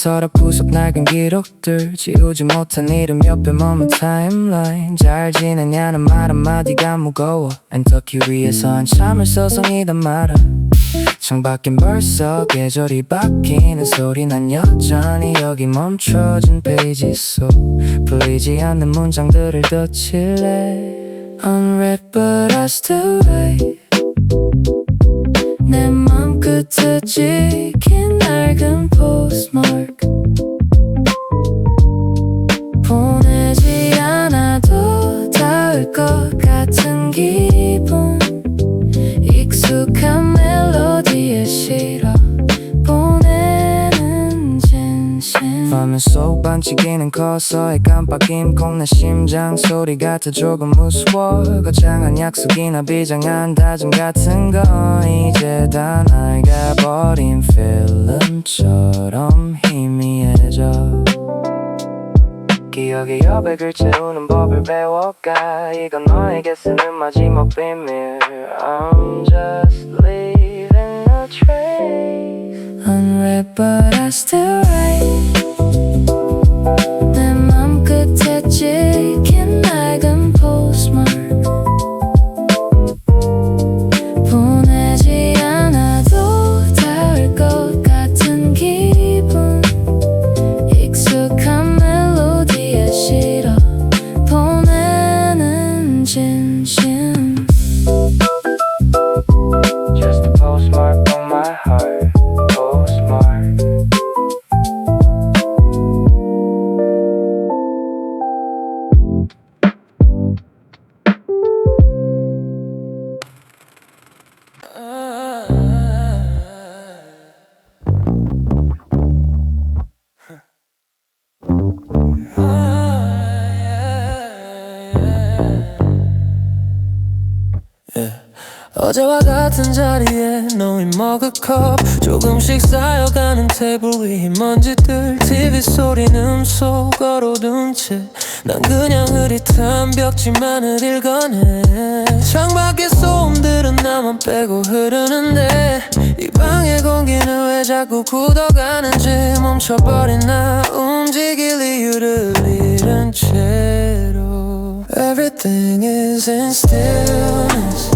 서럽고속 낡은 기록들 지우지 못한 이름 옆에 머문 타임라인 잘 지내냐는 말 한마디가 무거워 엔터키 위에서 한참을 서성이다 말아 창밖엔 벌써 계절이 바뀌는 소리 난 여전히 여기 멈춰진 페이지 속 풀리지 않는 문장들을 덧칠래 Unread but I still wait 내 맘 끝에 찍힌 낡은 postmark 보내지 않아도 닿을 것 같은 기분 익숙한 멜로디에 실어 보내는 진심 화면 속 반치기는 커서의 깜빡임 콩 내 심장 소리 같아 조금 무서워 거창한 약속이나 비장한 다짐 같은 건 이제 다 낡아버린 필름처럼 희미해져 기억의 여백을 채우는 법을 배워가 이건 너에게 쓰는 마지막 비밀 I'm just leaving a trace Unread but I still write 내 맘 끝에 찍힌 낡은 postmark 보내지 않아도 닿을 것 같은 기분 익숙한 멜로디에 실어 보내는 진심 Just a postmark on my heart Postmark 어제와 같은 자리에 놓인 머그컵 조금씩 쌓여가는 테이블 위 먼지들 TV 소리는 속어로 둔 채 난 그냥 흐릿한 벽지만을 읽어내 창밖의 소음들은 나만 빼고 흐르는데 이 방의 공기는 왜 자꾸 굳어가는지 멈춰버린 나 움직일 이유를 잃은 채로 Everything is in stillness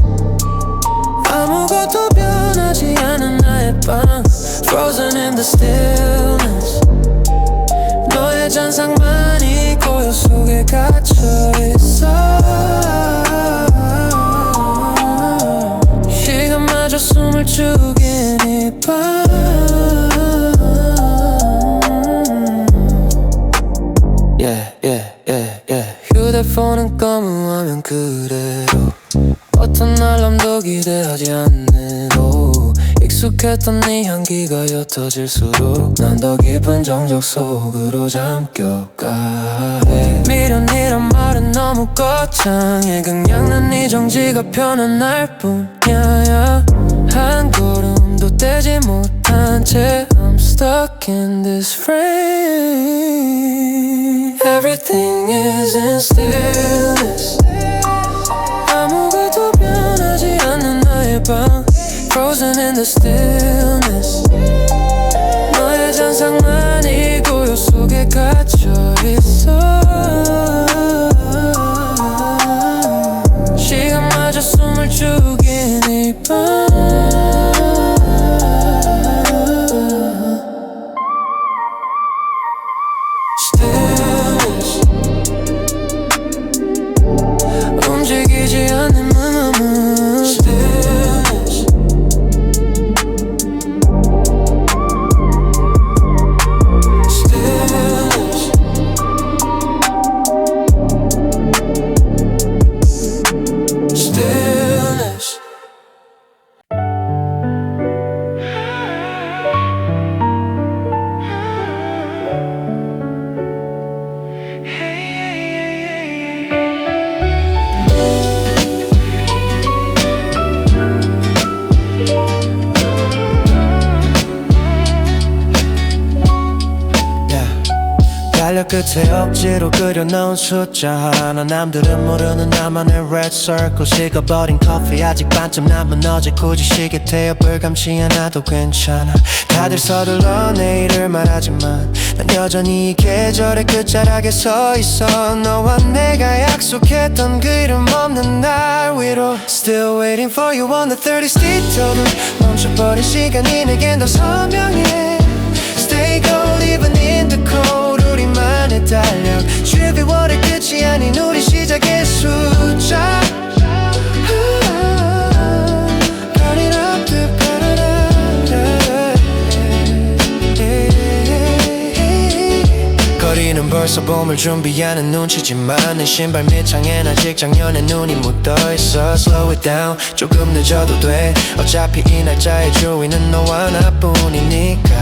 아무것도 변하지 않은 나의 방 Frozen in the stillness 너의 잔상만이 고요 속에 갇혀있어 시간마저 숨을 죽인 이 밤 휴대폰은 검은 화면 그대로 어떤 알람도 기대하지 않는 오후 익숙했던 네 향기가 옅어질수록 난 더 깊은 정적 속으로 잠겨가 미련 이란 말은 너무 거창해 그냥 난 네 정지가 편한 날 뿐이야 한 걸음도 떼지 못한 채 I'm stuck in this frame Everything is in stillness 아무것도 변하지 않는 나의 방 Frozen in the stillness 너의 잔상만이 고요 속에 갇혀있어 시간마저 숨을 죽인 이 밤 Stillness 움직이지 않는 마음은 Stillness 달력 끝에 억지로 그려놓은 숫자 하나 남들은 모르는 나만의 red circle 식어버린 커피 아직 반쯤 남은 어제 굳이 시계 태엽을 감지 않아도 괜찮아 다들 서둘러 내일을 말하지만 난 여전히 이 계절의 끝자락에 서 있어 너와 내가 약속했던 그 이름 없는 날 위로 Still waiting for you on the 30th street 멈춰버린 시간이 내겐 더 선명해 Stay cold even in the cold 우리만의 달력 12월의 끝이 아닌 우리 시작의 숫자 Count it up to 거리는 벌써 봄을 준비하는 눈치지만 내 신발 밑창엔 아직 작년의 눈이 묻어있어 Slow it down 조금 늦어도 돼 어차피 이 날짜의 주인은 너와 나뿐이니까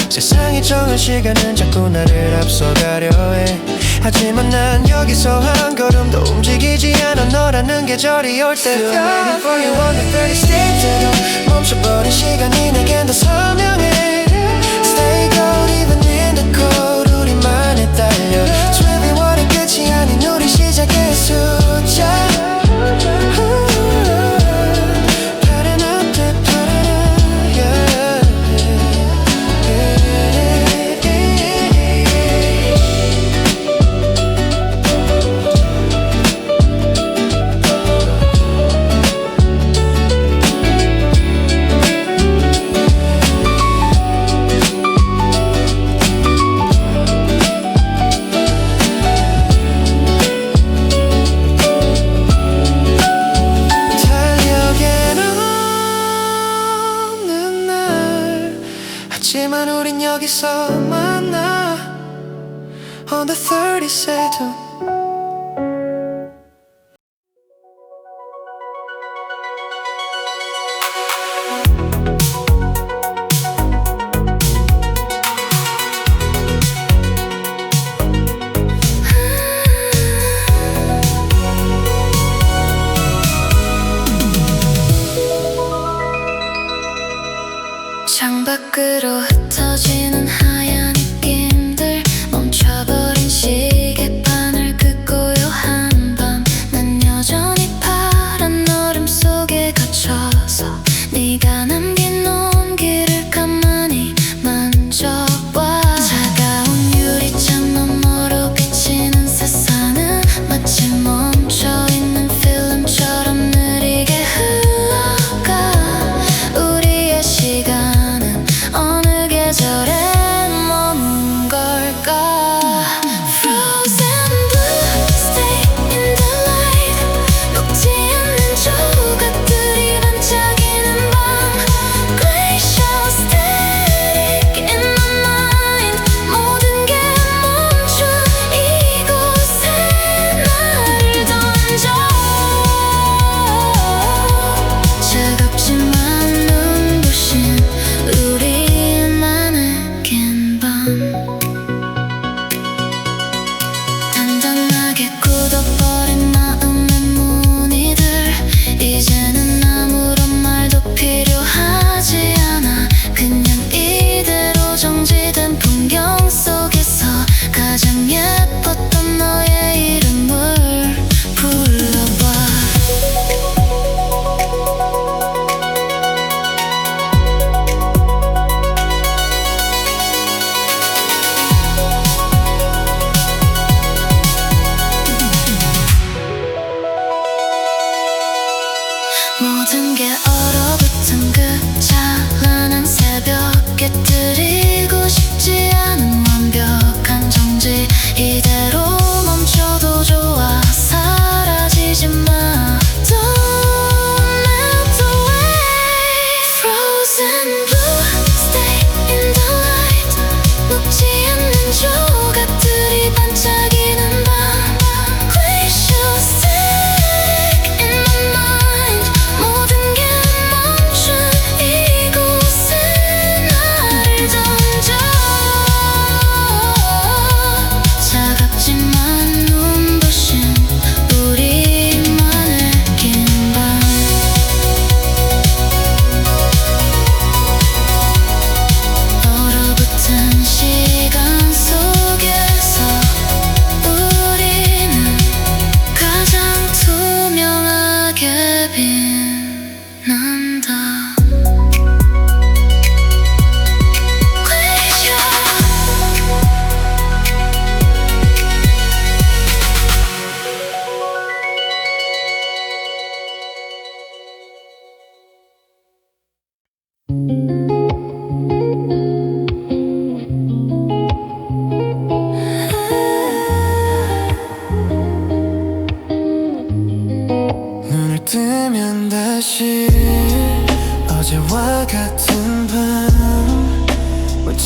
세상이 정한 시간은 자꾸 나를 앞서가려 해 하지만 난 여기서 한 걸음 더 움직이지 않아 너라는 계절이 올 때 Still waiting for you on the 30th street 멈춰버린 시간이 내겐 더 선명해 Stay cold even in the cold 우리만의 달력 12월의 끝이 아닌 우리 시작의 숫자 하지만 우린 여기서 만나 On the 32nd 창밖으로 흩어지는 하얀 입김들 멈춰버린 시계바늘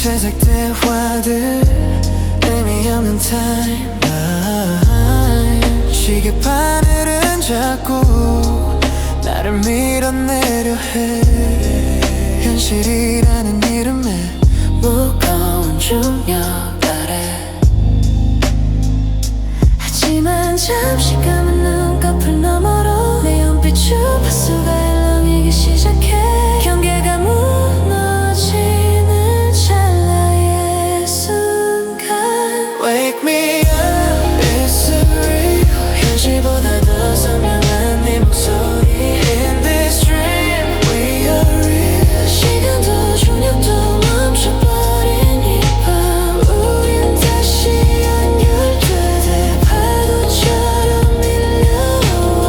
채색 대화들 의미 없는 타임라인 시계바늘은 자꾸 나를 밀어내려 해 현실이라는 이름에 무거운 중력 아래 하지만 잠시 감은 눈꺼풀 너머로 내 연빛 주파수가 일렁이기 시작해 경계가 무너지는 찰나의 순간 Wake me up, it's surreal 현실보다 더 선명한 네 목소리 In this dream, we are real 시간도 중력도 멈춰버린 이 밤 우린 다시 연결돼 파도처럼 밀려와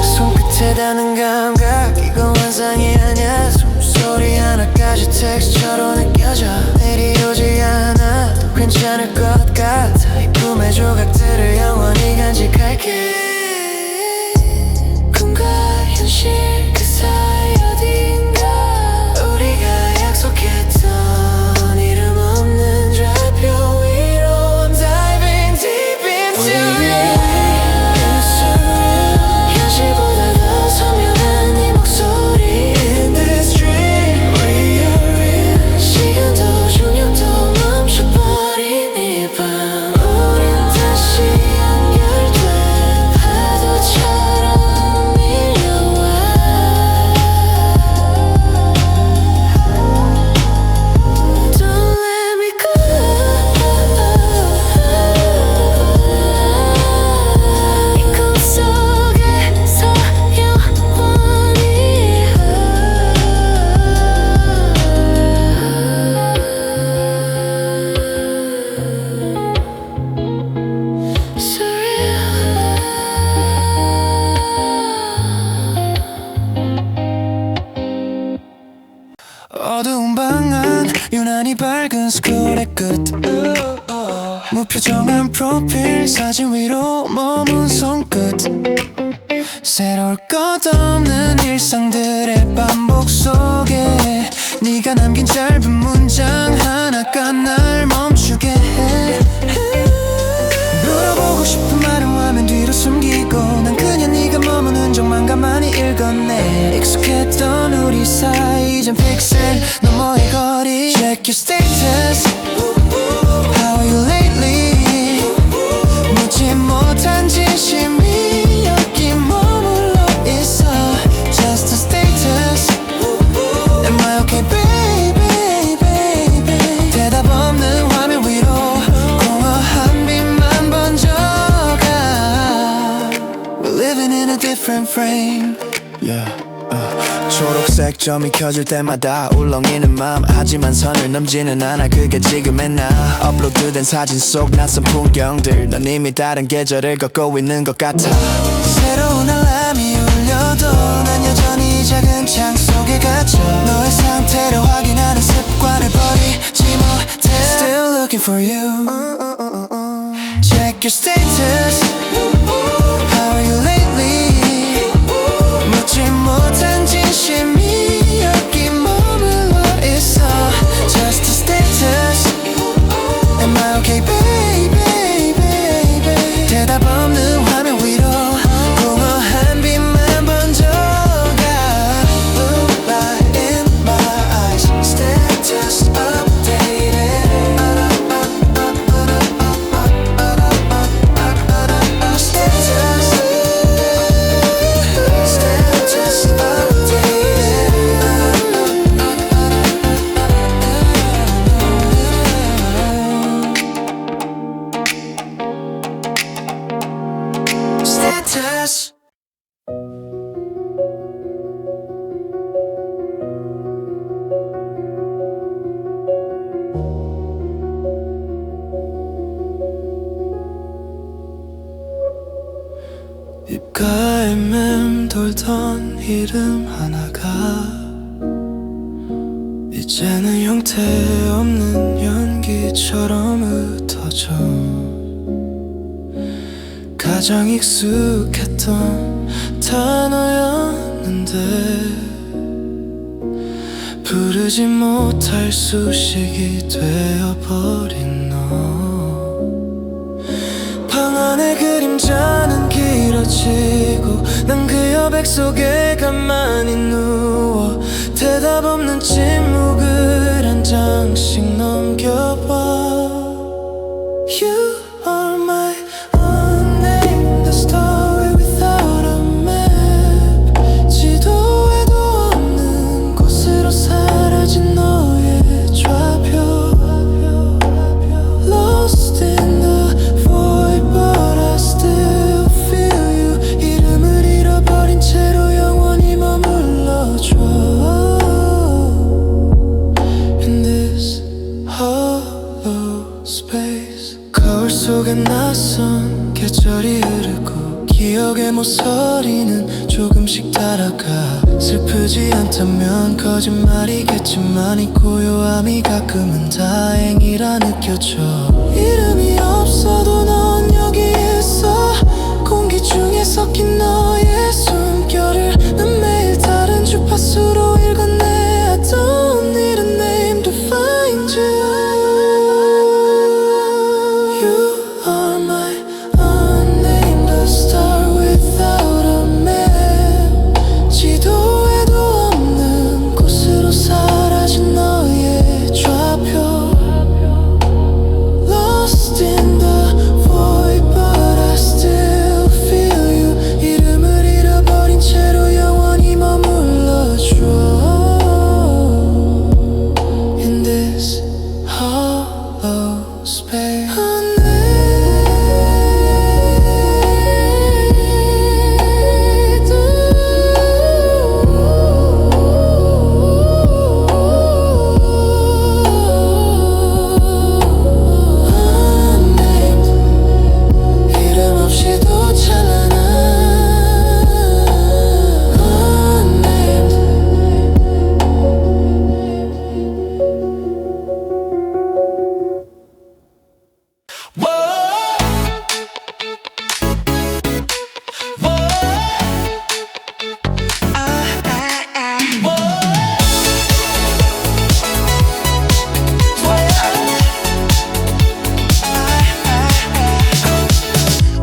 손끝에 닿는 감각 이건 환상이 아니야 숨소리 하나까지 텍스처로 느껴져 내일이 오지 않아도 괜찮을 것 같아 이 꿈의 조각들을 영원히 간직할게 꿈과 현실 그 사이 어딘가 우리가 약속했던 이름 없는 좌표 위로 I'm diving deep into you 현실보다 더 선명한 네 목소리 In this dream we are real 시간도 중력도 멈춰버린 이 밤 우린 다시 연결돼 파도처럼 밀려와 Don't let me go 이 꿈 속에서 영원히 어두운 방 안 유난히 밝은 스쿨의 끝 무표정한 프로필 사진 위로 머문 손끝 새로울 것 없는 일상들의 반복 속에 네가 남긴 짧은 문장 하나가 날 멈추게 해 물어보고 싶은 말은 화면 뒤로 숨기고 난 그냥 네가 머문 흔적만 가만히 읽었네 익숙했던 우리 사이 이젠 픽셀 너머의 거리 Check your status How are you lately 묻지 못한 진심이 여기 머물러 있어 Just a status Am I okay baby baby 대답 없는 화면 위로 공허한 빛만 번져가 We're living in a different frame Yeah 초록색 점이 켜질 때마다 울렁이는 맘 하지만 선을 넘지는 않아 그게 지금의 나 업로드된 사진 속 낯선 풍경들 넌 이미 다른 계절을 걷고 있는 것 같아 새로운 알람이 울려도 난 여전히 작은 창 속에 갇혀 너의 상태를 확인하는 습관을 버리지 못해 Still looking for you Check your status How are you lately 묻지 못한 진심이 여기 머물러 있어 Just a status Am I okay baby baby 대답 없는 화면 위로 공허한 빛만 번져가 Moonlight in my eyes Status updated Status 입가에 맴돌던 이름 하나가 이제는 형태없는 연기처럼 흩어져 가장 익숙했던 단어였는데 부르지 못할 수식이 되어버린 너. 방 안의 그림자는 길어지고 난 그 여백 속에 가만히 누워 대답 없는 침묵을 한 장씩 넘겨봐. You are my unnamed story without a map. 지도에도 없는 곳으로 사라진 너의 좌표. Lost in the void but I still feel you. 이름을 잃어버린 채로 영원히 머물러줘. In this hollow space. 거울 속에 낯선 계절이 흐르고 기억의 모서리는 조금씩 달아가. 슬프지 않다면 거짓말이겠지만 이 고요함이 가끔은 다행이라 느껴져. 이름이 없어도 넌 여기 있어. 공기 중에 섞인 너의 숨결을 난 매일 다른 주파수로 읽어내. I don't need a name to find you. You are my unnamed star without a map. 지도에도 없는 곳으로 사라진 너의 좌표. Lost in the void but I still feel you. 이름을 잃어버린 채로 영원히 머물러줘. In this hollow space. 이름 없이도 찬란한 unnamed.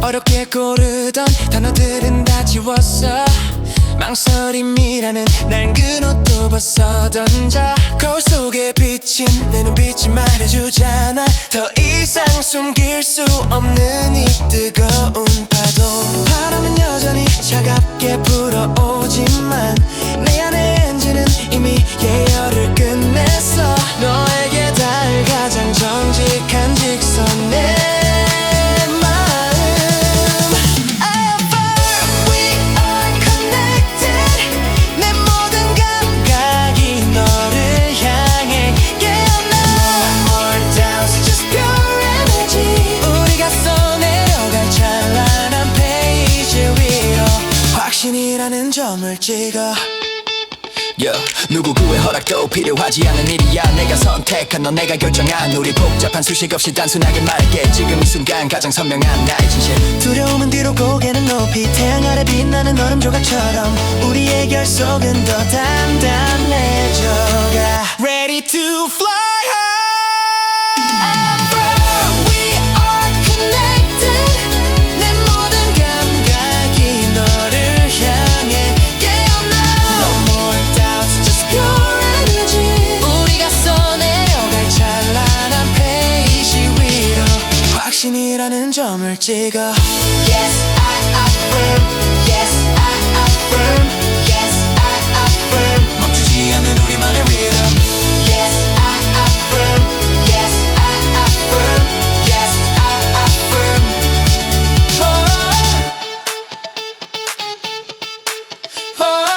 어렵게 고르던 단어들은 다 지웠어. 망설임이라는 낡은 옷도 벗어 던져. 거울 속에 비친 내 눈빛이 말해주잖아. 더 이상 숨길 수 없는 이 뜨거운 파도. 바람은 여전히 차갑게 불어오지만 내 안의 엔진은 이미 예열을 끝냈어. 너에게 닿을 가장 정직한 직선에 확신이라는 점을 찍어. 누구의 허락도 필요하지 않은 일이야. 내가 선택한 너 내가 결정한 우리 복잡한 수식 없이 단순하게 말할게. 지금 이 순간 가장 선명한 나의 진실. 두려움은 뒤로 고개는 높이 태양 아래 빛나는 얼음 조각처럼 우리의 결속은 더 단단해져가. Ready to fly high. 확신이라는 점을 찍어. Yes, I affirm. Yes, I affirm. Yes, I affirm. 멈추지 않는 우리만의 rhythm. Yes, I affirm. Yes, I affirm. Yes, I affirm. Oh, oh, oh.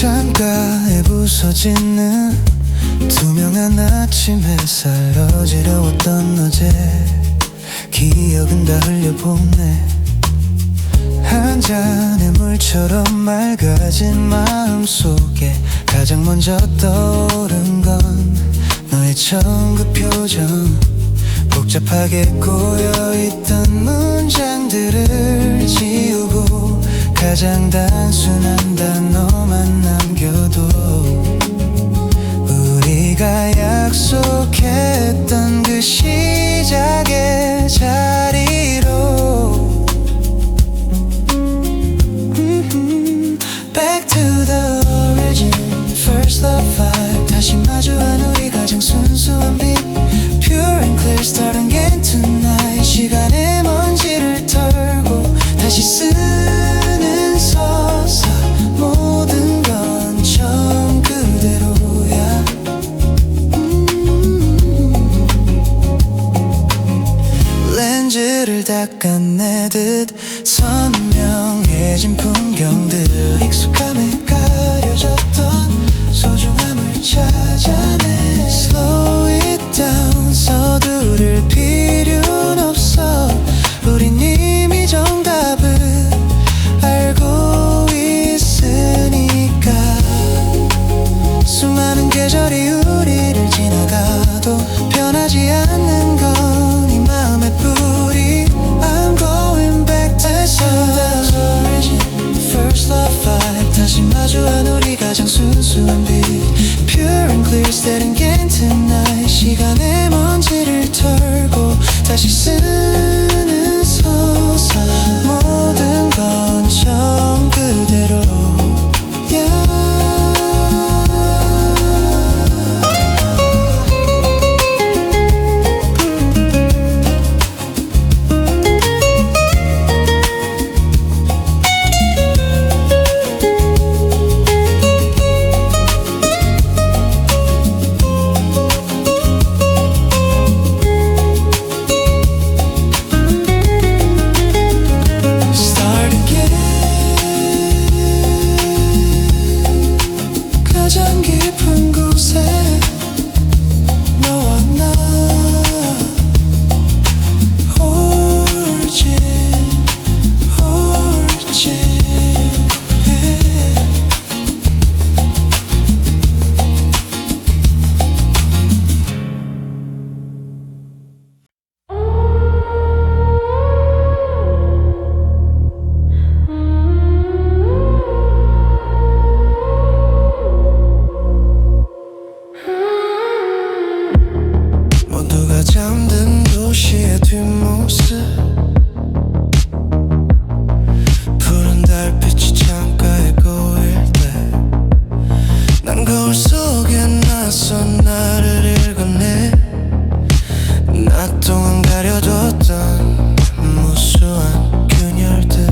창가에 부서지는 투명한 아침 햇살. 어지러웠던 어제 기억은 다 흘려보내. 한 잔의 물처럼 맑아진 마음속에 가장 먼저 떠오른 건 너의 처음 그 표정. 복잡하게 꼬여있던 문장들을 지우고 가장 단순한 단어만 남겨도 우리가 약속했던 그 시작의 자리로 Back to the origin First love vibe 다시 마주한 우리 가장 순수한 빛 Pure and clear starting again tonight 시간의 먼지를 털고 다시 쓰는 서사 모든 건 처음 그대로야 렌즈를 닦아내듯 선명해진 풍경들 익숙함에 가려졌던 소중함을 찾아내 Slow it down 서두를 필요는 없어 우린 이미 정답을 알고 있으니까 수많은 계절이 우리를 지나가도 변하지 않는 건 이 마음의 뿌리 I'm going back to the origin First love vibe 다시 마주한 우리 가장 순수한 빛 Pure and clear starting again tonight 시간의 먼지를 털고 다시 쓰는 서사 모든 건 처음 그대로 가장 깊은 곳에 너와 나 옳지 모두가 잠든 도시의 뒷모습 푸른 달빛이 창가에 고일 때 난 거울 속에 낯선 나를 읽어내 낮 동안 가려뒀던 무수한 균열들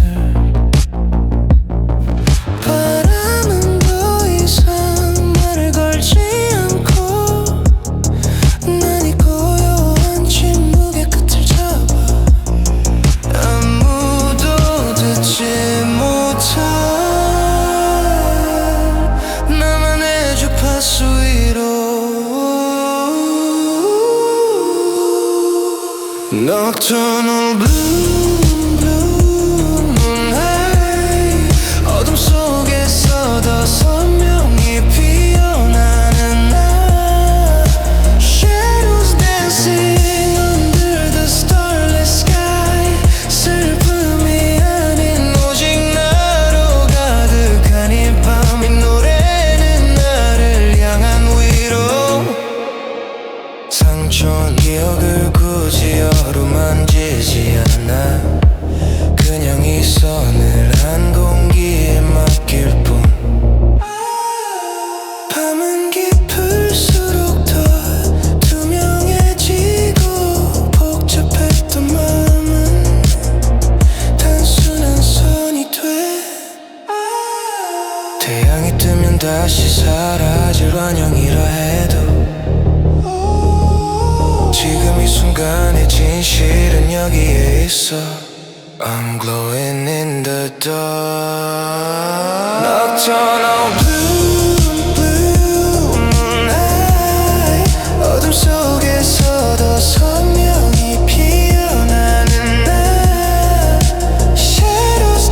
바람은 더 이상 나를 걸지 않고 난 이 고요한 침묵의 끝을 잡아 아무도 듣지 못할 나만의 주파수 위로 Nocturnal blue, blue moonlight 어둠 속에서 더 선명히 피어나는 나 Shadows dancing under the starless sky 슬픔이 아닌 오직 나로 가득한 이 밤 이 노래는 나를 향한 위로 상처한 기억을 굳이 어루만지지 않아 그냥 이 서늘한 공기에 맡길 뿐 밤은 깊을수록 더 투명해지고 복잡했던 마음은 단순한 선이 돼 태양이 뜨면 다시 사라질 환영이라 해도 지금 이 순간의 진실은 여기에 있어 I'm glowing in the dark Nocturnal blue, blue moonlight 어둠 속에서 더 선명히 피어나는 나 Shadows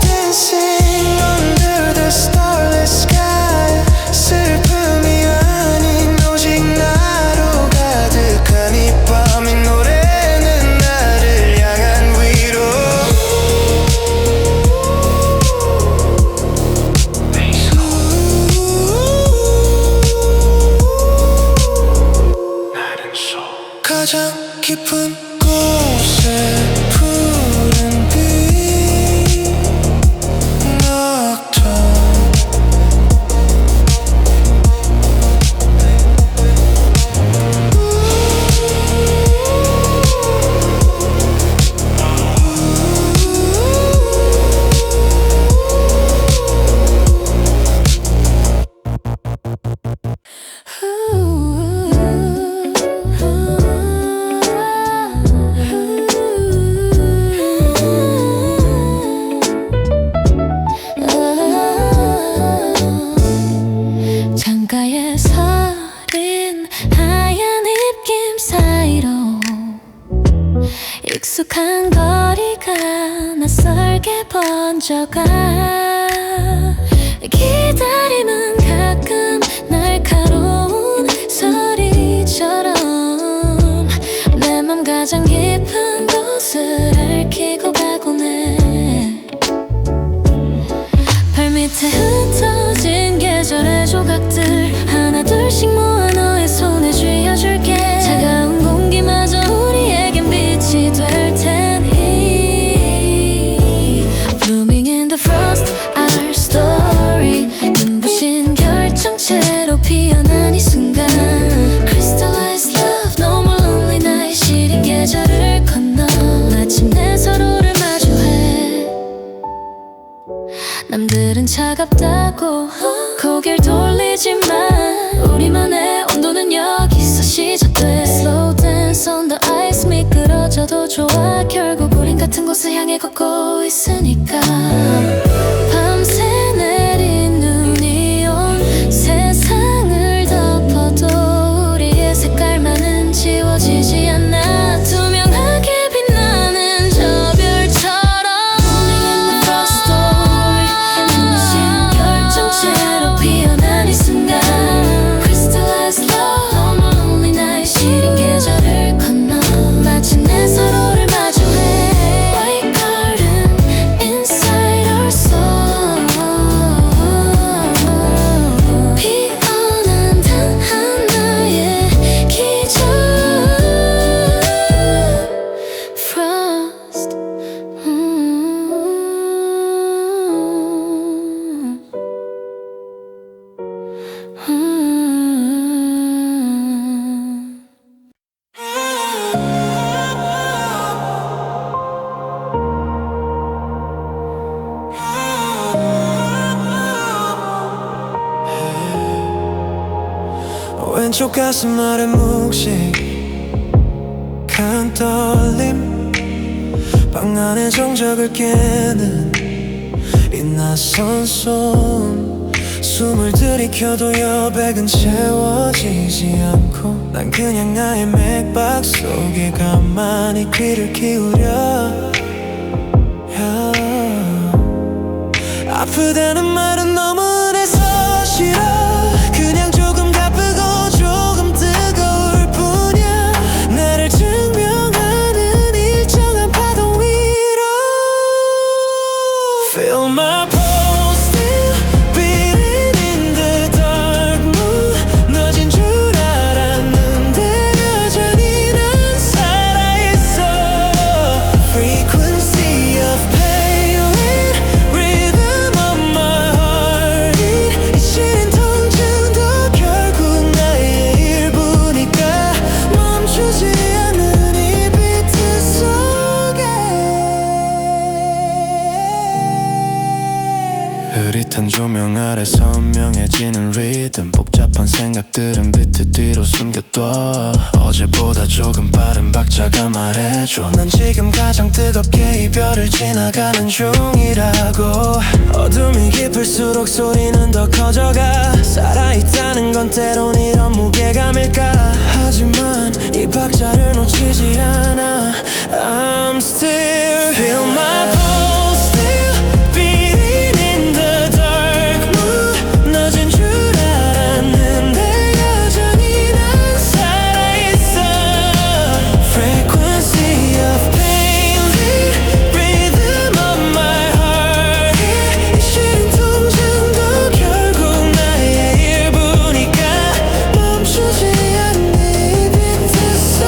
가장 깊은 곳에 푸른 빛 넉정 창가에 서린 하얀 입김 사이로 익숙한 거리가 낯설게 번져가 기다림은 가끔 날카로운 소리처럼 내 맘 가장 깊은 곳을 핥히고 가곤 해 발밑에 흩어진 계절의 조각들 하나 둘씩 모아 너의 손에 쥐어줄게 차가운 공기마저 우리에겐 빛이 될 테니 Blooming in the frost, our story 눈부신 결정체로 피어난 이 순간 Crystallized love, no more lonely night 시린 계절을 건너 마침내 서로를 마주해 남들은 차갑다고 고개를 돌리지만 우리만의 온도는 여기서 시작돼 Slow dance on the ice 미끄러져도 좋아 결국 우린 같은 곳을 향해 걷고 있으니까 밤새 내린 눈이 온 세상을 덮어도 우리의 색깔만은 지워지지 않아 투명하게 빛나는 저 별처럼 Blooming in the frost story 눈부신 결정체로 피어난 이 순간 Crystallized love, no more lonely night 시린 계절을 건너 마침내 서로를 마주해 White garden inside our soul 피어난 단 하나의 기적 Frost 왼쪽 가슴 아래 묵직한 떨림 방 안의 정적을 깨는 이 낯선 손 숨을 들이켜도 여백은 채워지지 않고 난 그냥 나의 맥박 속에 가만히 귀를 기울여 아프다는 말은 너무 흔해서 싫어 그냥 조금 가쁘고 조금 뜨거울 뿐이야 나를 증명하는 일정한 파도 위로 Feel my pulse still beating in the dark moon 늦은 줄 알았는데 여전히 난 살아있어 Frequency of pain rhythm of my heartbeat 이 시린 통증도 결국 나의 일부니까 멈추지 않는 이 비트 속에 흐릿한 조명 아래 선명해지는 리듬 복잡한 생각들은 비트 뒤로 숨겨둬 어제보다 조금 빠른 박자가 말해줘 난 지금 가장 뜨겁게 이별을 지나가는 중이라고 어둠이 깊을수록 소리는 더 커져가 살아있다는 건 때론 이런 무게감일까 하지만 이 박자를 놓치지 않아 I'm still feel my pulse still beating in the dark moon 늦은 줄 알았는데 여전히 난 살아있어 Frequency of pain rhythm of my heart 이 시린 통증도 결국 나의 일부니까 멈추지 않는 이 비트 속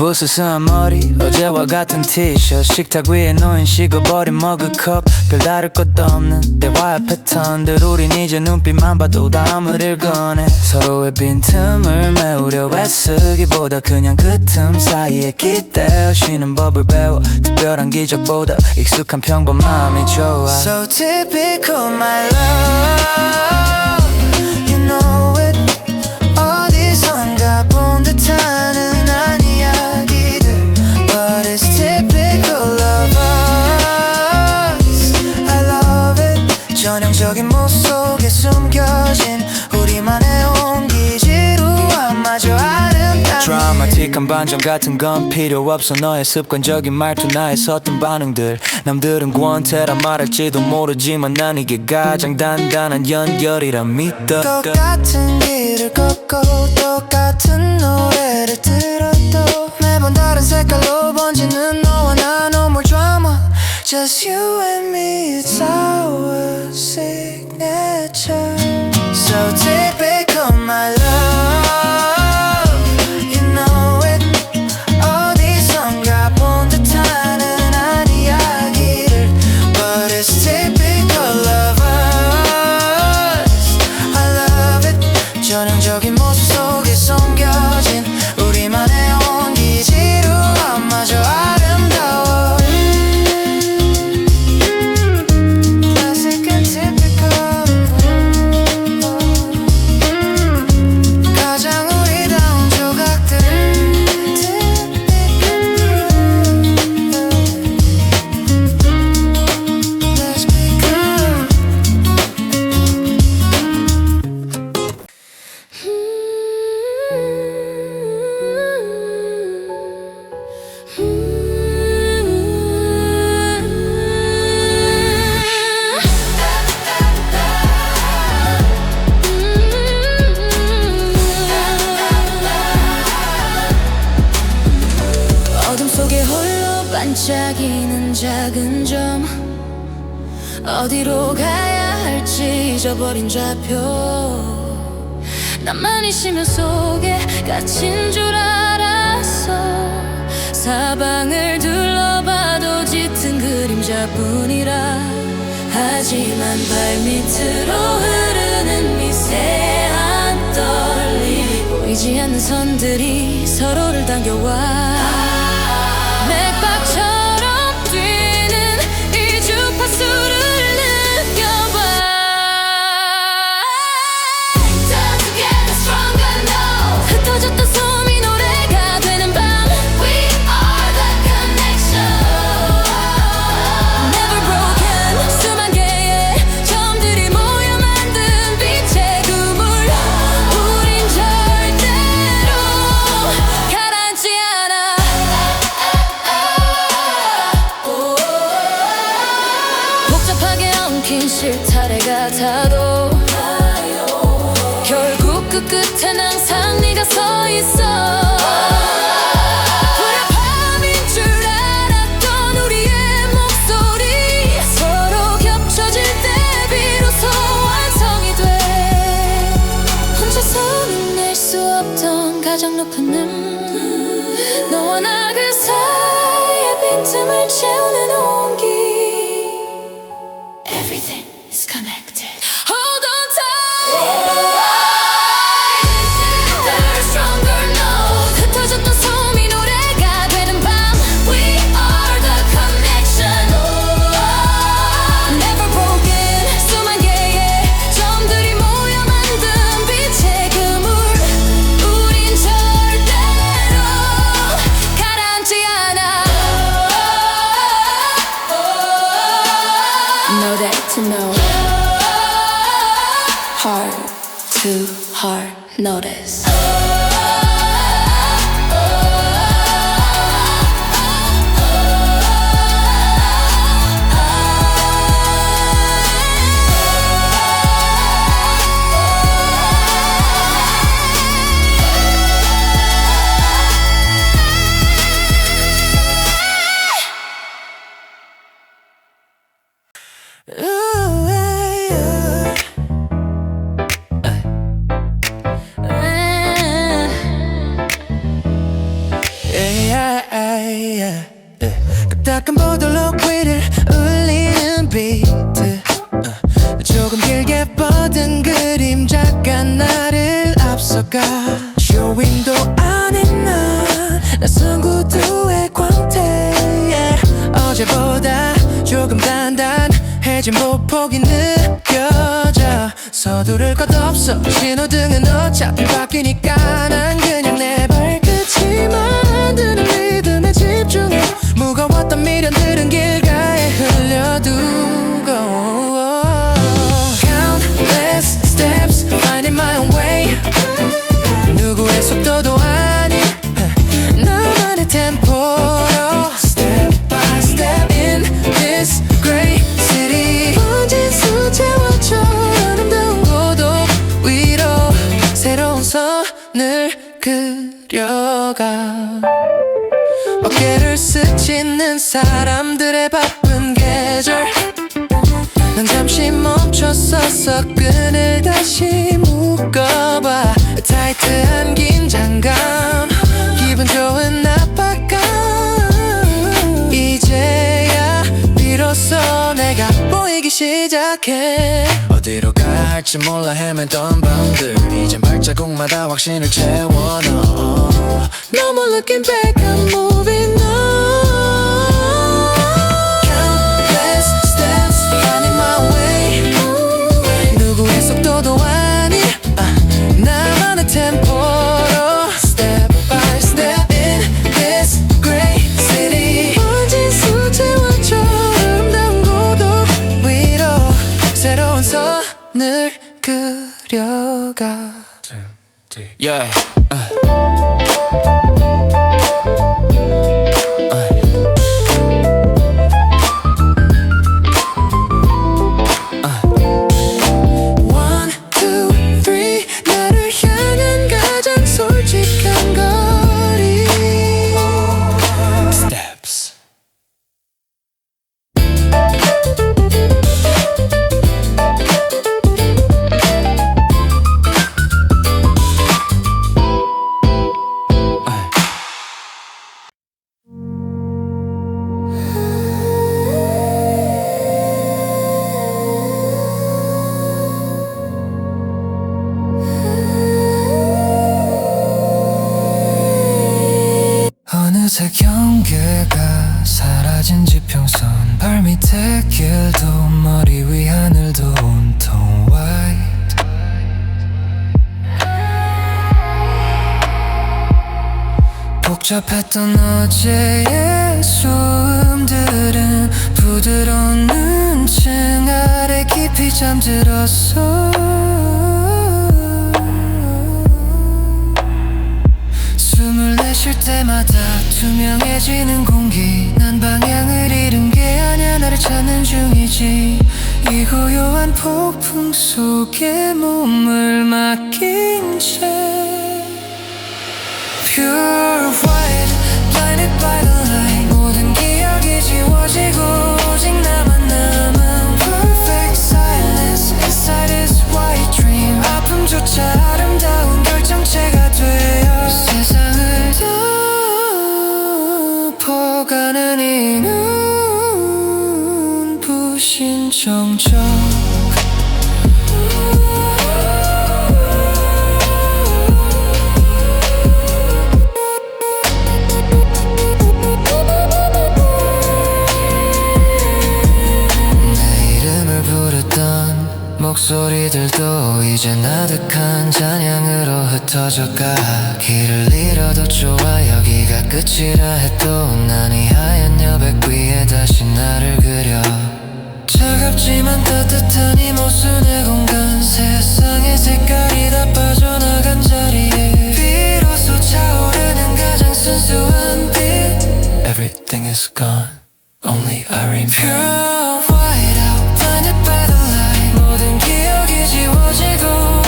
부스스한 머리 어제와 같은 티셔츠 식탁 위에 놓인 식어버린 머그컵 별다를 것도 없는 대화의 패턴들 우린 이제 눈빛만 봐도 다음을 읽어내 서로의 빈틈을 메우려 애쓰기보다 그냥 그 틈 사이에 기대어 쉬는 법을 배워 특별한 기적보다 익숙한 평범함이 좋아 So typical my love You know it 어디선가 본 듯하는 한 이야기들 But it's typical of us I love it 전형적인 모습 속에 숨겨진 우리만의 온기 지루함마저 아름다운 드라마틱한 반전 같은 건 필요 없어 너의 습관적인 말투 나의 서툰 반응들 남들은 권태라 말할지도 모르지만 난 이게 가장 단단한 연결이라 믿어 똑같은 길을 걷고 똑같은 노래를 들어도 매번 다른 색깔로 번지는 너와 나 No more drama Just you and me It's our signature So typical my love You know it 어디선가 본 듯하는 한 이야기를 But it's typical of us I love it 전형적인 모습 속에 숨겨진 우리만의 온기 지루함마저 아름다워 Classic and typical 가장 우리다운 조각들 Let's be good 어둠 속에 홀로 반짝이는 작은 점 어디로 가야 할지 잊어버린 좌표 나만이 심연 속에 갇힌 줄 알았어 사방을 둘러봐도 짙은 그림자뿐이라 하지만 발밑으로 흐르는 미세한 떨림 보이지 않는 선들이 서로를 당겨와 맥박처럼 뛰는 이 주파수를 느껴봐 Time to get stronger now 흩어졌던 소음이 노래가 되는 밤 We are the connection Never broken 수만 개의 점들이 모여 만든 빛의 그물 우린 절대로 가라앉지 않아 복잡하게 엉킨 실타래 같아도 결국 그 끝엔 항상 네가 서 있어 불협화음인 줄 알았던 우리의 목소리 서로 겹쳐질 때 비로소 완성이 돼 혼자서는 낼 수 없던 가장 높은 너와 나 그 사이의 빈틈을 채우는 온기 Everything is connected Hold on tight They're stronger now 흩어졌던 소음이 노래가 되는 밤 We are the connection Never broken 수만 개의 점들이 모여 만든 빛의 그물 우린 절대로 가라앉지 않아 Know that to know Heart to heart notice Ooh, yeah. Yeah, 내게 뻗은 그림자가 나를 앞서가 쇼윈도 아닌 나 낯선 구두의 광택 yeah. 어제보다 조금 단단해진 보폭이 느껴져 서두를 것 없어 신호등은 어차피 바뀌니까 난 그냥 내 발끝이 만드는 리듬에 집중해 무거웠던 미련들은 길가에 흘려두고 Countless steps finding my own way 누구의 속도도 아닌 나만의 템포로 Step by step in this great city 번진 수채화처럼 아름다운 고독 위로 새로운 선을 그려가 어깨를 스치는 사람들의 바쁜 계절 난 잠시 멈춰서서 끈을 다시 묶어봐 타이트한 긴장감 기분 좋은 압박감 이제야 비로소 내가 보이기 시작해 어디로 가야 할지 몰라 헤매던 밤들 이젠 발자국마다 확신을 채워 넣어 No more looking back I'm moving on Countless steps finding my way 누구의 속도도 아닌 나만의 템포로 Step by step in this great city 번진 수채화처럼 아름다운 고독 위로 새로운 선을 그려가 Yeah. One, two, three 나를 향한 가장 솔직한 거리 Steps. 어느새 경계가 사라진 지평선 발밑에 길도 머리 위 하늘도 온통 white 복잡했던 어제의 소음들은 부드러운 눈층 아래 깊이 잠들었어 숨을 내쉴 때마다 투명해지는 공기 난 방향을 잃은 게 아냐 나를 찾는 중이지 이 고요한 폭풍 속에 몸을 맡긴 채 Pure white, blinded by the light 모든 기억이 지워지고 오직 나만 남은 Perfect silence inside this white dream 아픔조차 아름다운 결정체가 되어 세상을 덮어가는 이 눈부신 정적 목소리들도 이제 나득한 잔향으로 흩어져가 길을 잃어도 좋아 여기가 끝이라 해도 난 이 하얀 여백 위에 다시 나를 그려 차갑지만 따뜻한 이 모순의 공간 세상의 색깔이 다 빠져나간 자리에 비로소 차오르는 가장 순수한 빛 Everything is gone, only I remain Pure white out, blinded by the light 모든 기억이 지워지고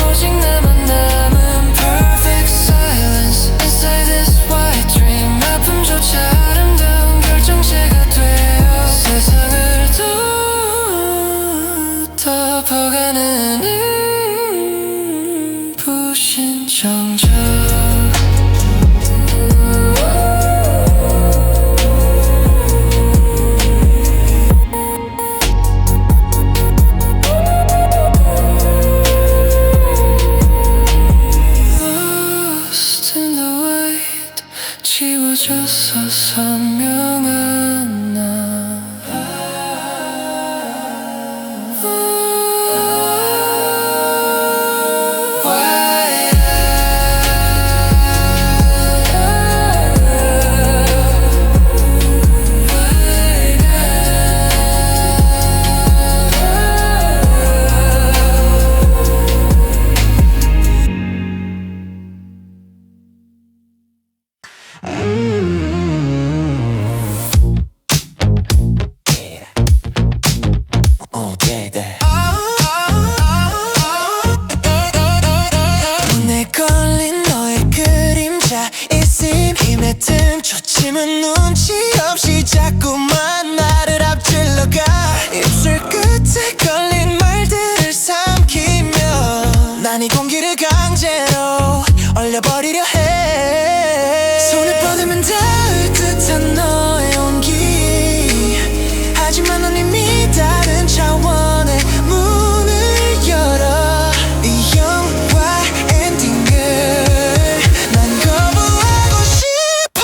오직 나만 남은 Perfect silence inside this white dream 아픔조차 아름다운 결정체가 되어 세상을 덮어가는 눈부신 정적 요즘은 눈치 없이 자꾸만 말을 앞질러가 입술 끝에 걸린 말들을 삼키며 난 이 공기를 강제로 얼려버리려 해 손을 뻗으면 닿을 듯한 너의 온기 하지만 넌 이미 다른 차원의 문을 열어 이 영화 엔딩을 난 거부하고 싶어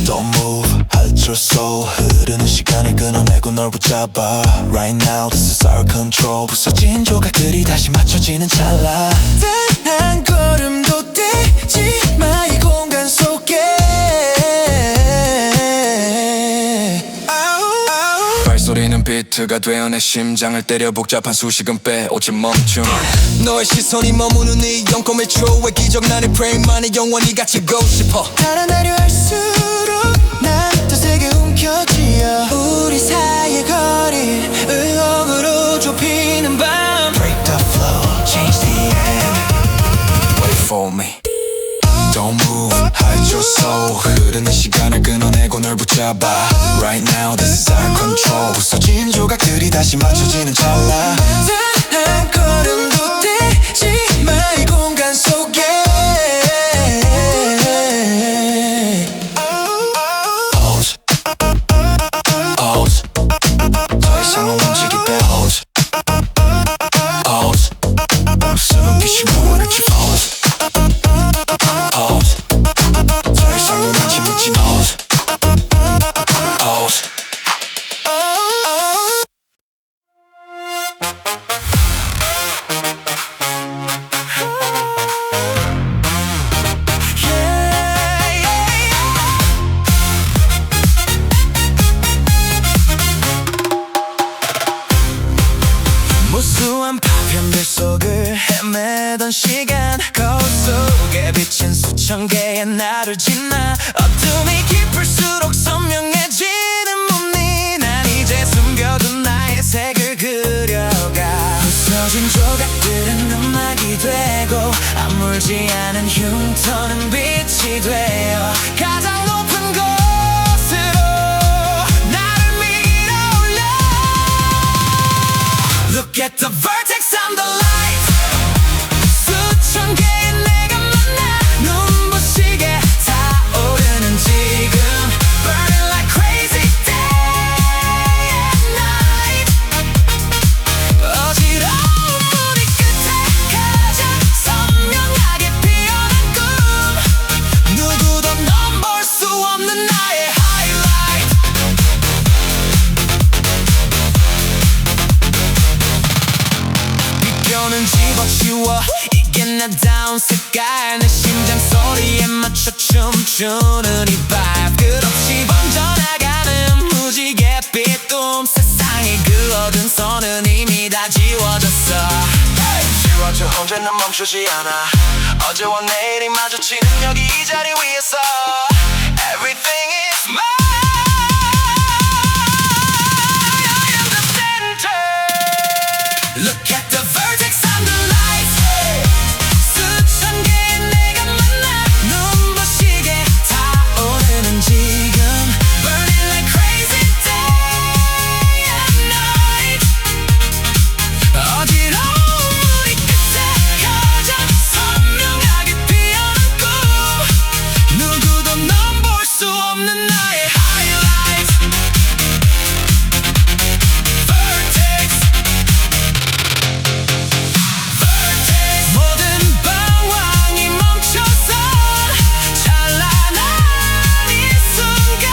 Don't move, 할 수 없어 흐르는 시간을 끊어내고 널 붙잡아 Right now, this is our control 부서진 조각들이 다시 맞춰지는 찰나 단 한 걸음도 떼지 마 이 공간 속에 발소리는 비트가 되어 내 심장을 때려 복잡한 수식은 빼오지 멈춤 너의 시선이 머무는 이 영검의 초의 기적 나의 프레임만이 영원히 갇히고 싶어 달아나려 할수록 난 더 세게 움켜쥐어 우리 사이의 거리 의혹으로 좁히는 밤 Break the flow, change the end Wait for me Don't move, hide your soul 흐르는 시간을 끊어내고 널 붙잡아 Right now, this is our control 부서진 조각들이 다시 맞춰지는 찰나 단 한 걸음도 떼지 마 이 공간 속에 Pose Pose 더 이상 움직일 때 Pose Pose 숨은 빛이 모으는지 Pose Pose 더 이상 움직이지 Pose Pose 무수한 파편들 속을 헤매던 시간 거울 속에 비친 수천 개의 나를 지나 어둠이 깊을수록 선명해지는 몸니 난 이제 숨겨둔 나의 색을 그려가 부서진 조각들은 음악이 되고 아물지 않은 흉터는 빛이 되어 가장 높은 곳으로 나를 밀어올려 Look at the vertex I'm the light 수천 개의 내가 만나 눈부시게 타오르는 지금 Burning like crazy day and night 어지러운 무리 끝에 가장 선명하게 피어난 꿈 누구도 넘볼 수 없는 나의 highlight 비껴는 집어치워 이게 나다운 색깔 내 심장 소리에 맞춰 춤추는 이 vibe 끝없이 번져나가는 무지갯빛 꿈 세상이 그어둔 선은 이미 다 지워졌어 지워져 언제는 멈추지 않아 어제와 내일이 마주치는 여기 이 자리 위에서 Everything is mine I am the center Look at the vertex I'm the light 수천 개의 내가 만나 눈부시게 타오르는 지금 Burning like crazy day and night 어지러운 무리 끝에 가장 선명하게 피어난 꿈 누구도 넘볼 수 없는 나의 highlight Vertex 모든 방황이 멈춰선 찬란한 이 순간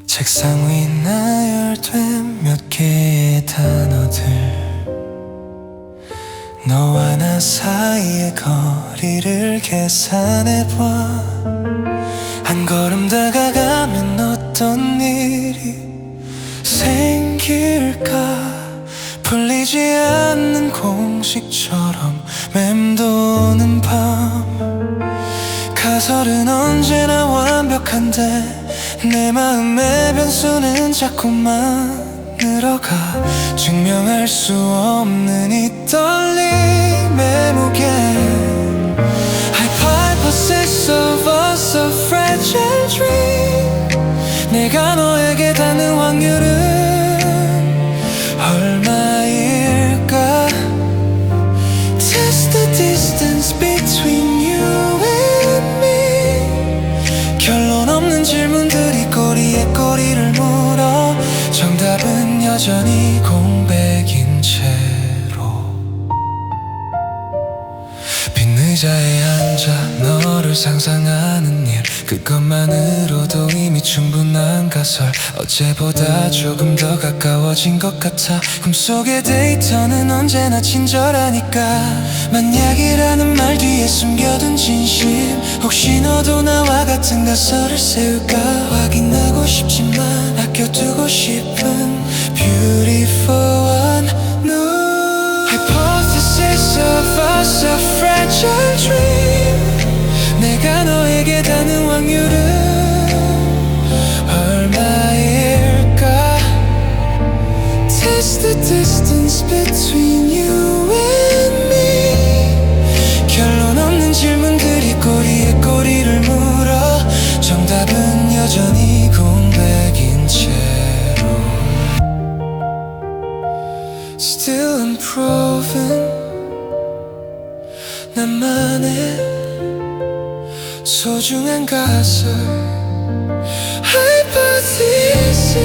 책상 위 나열된 몇 개의 단어들 너와 나 사이의 거리를 계산해봐 한 걸음 다가가면 어떤 일이 생기는지 일으킬까 풀리지 않는 공식처럼 맴도는 밤 가설은 언제나 완벽한데 내 마음의 변수는 자꾸만 늘어가 증명할 수 없는 이 떨림의 무게 Hypothesis of us a fragile dream 내가 너에게 닿는 확률은 얼마일까 Test the distance between you and me 결론 없는 질문들이 꼬리에 꼬리를 물어 정답은 여전히 공백인 채로 빈 의자에 앉아 너를 상상하는 일 그것만으로도 이미 충분한 가설 어제보다 조금 더 가까워진 것 같아 꿈속의 데이터는 언제나 친절하니까 만약이라는 말 뒤에 숨겨둔 진심 혹시 너도 나와 같은 가설을 세울까 확인하고 싶지만 아껴두고 싶은 Beautiful one no Hypothesis of us a fragile dream 내가 너에게 닿는 확률은 얼마일까 Test the distance between you and me 결론 없는 질문들이 꼬리에 꼬리를 물어 정답은 여전히 공백인 채로 Still unproven 나만의 소중한 가설 Hypothesis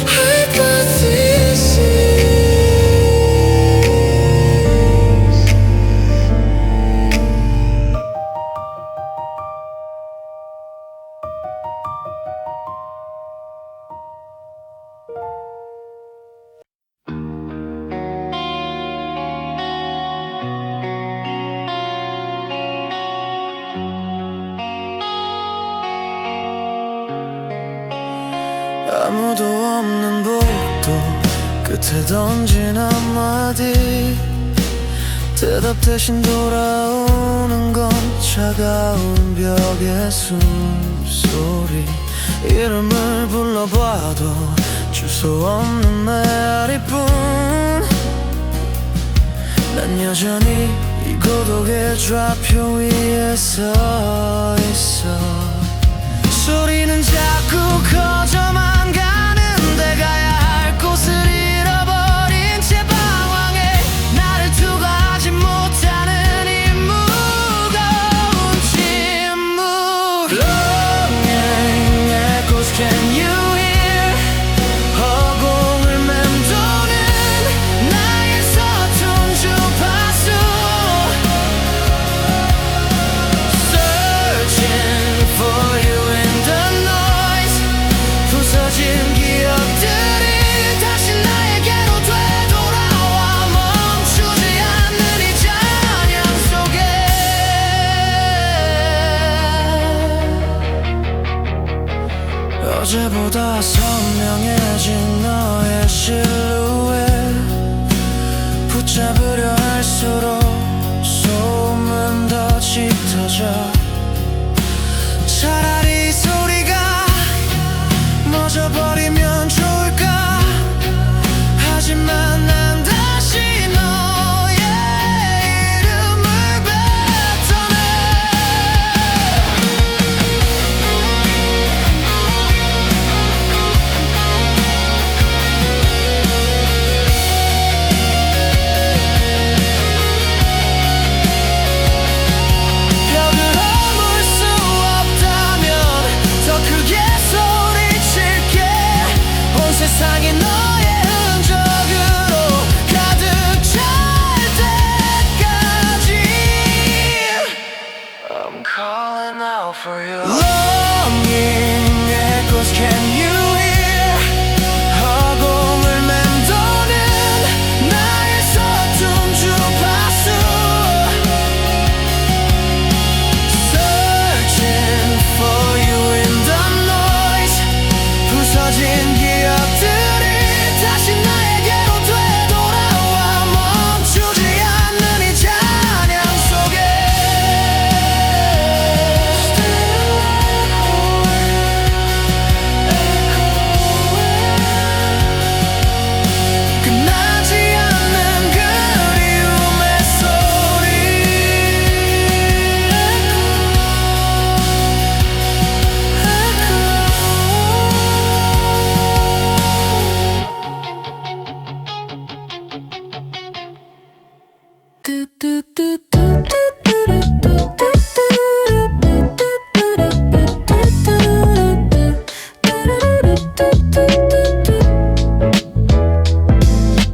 Hypothesis 아무도 없는 복도 끝에 던진 한마디 대답 대신 돌아오는 건 차가운 벽의 숨소리 이름을 불러봐도 주소 없는 메아리뿐 난 여전히 이 고독의 좌표 위에 서 있어 소리는 자꾸 커져만 가는데 가야 할 곳을 잃어버린 채 방황해 나를 두고 하지 못하는 이 무거운 침묵 Longing echoes can you hear 허공을 맴도는 나의 서툰 주파수 Searching for you 부서진 기억들이 다시 나에게로 되돌아와 멈추지 않는 이 찬양 속에 어제보다 선명해진 너의 실루엣 붙잡으려 할수록 소음은 더 짙어져 차라리 소리가 멎어버리면 좋을까 하지만 난 다시 너의 이름을 뱉어내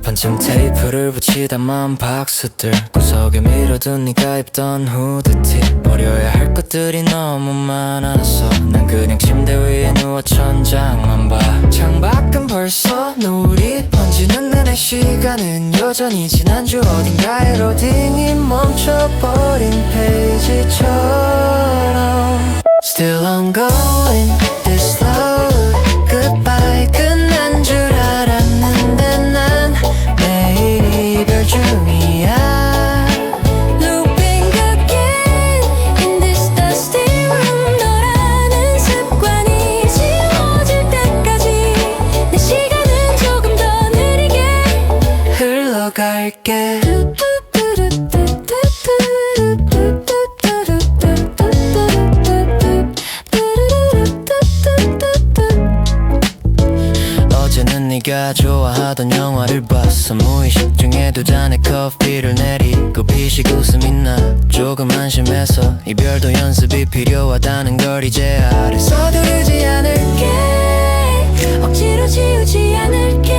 반쯤 테이프를 붙이다 만 박스들 구석에 밀어둔 네가 입던 후드티 버려야 할 것들이 너무 많아서 난 그냥 침대 위에 누워 천장만 봐 창밖은 벌써 노을이 번지는 내내 시간은 여전히 지난주 어딘가에 로딩이 멈춰버린 페이지처럼 Still ongoing, this slow goodbye 끝난 줄 알았는데 난 매일 이별 중이야 Looping again in this dusty room 너라는 습관이 지워질 때까지 내 시간은 조금 더 느리게 흘러갈게 어제는 네가 좋아하던 영화를 봤어 무의식 중에 두 잔의 커피를 내리고 피식 웃음이 나 조금 안심해서 이별도 연습이 필요하다는 걸 이제 알아 서두르지 않을게 억지로 지우지 않을게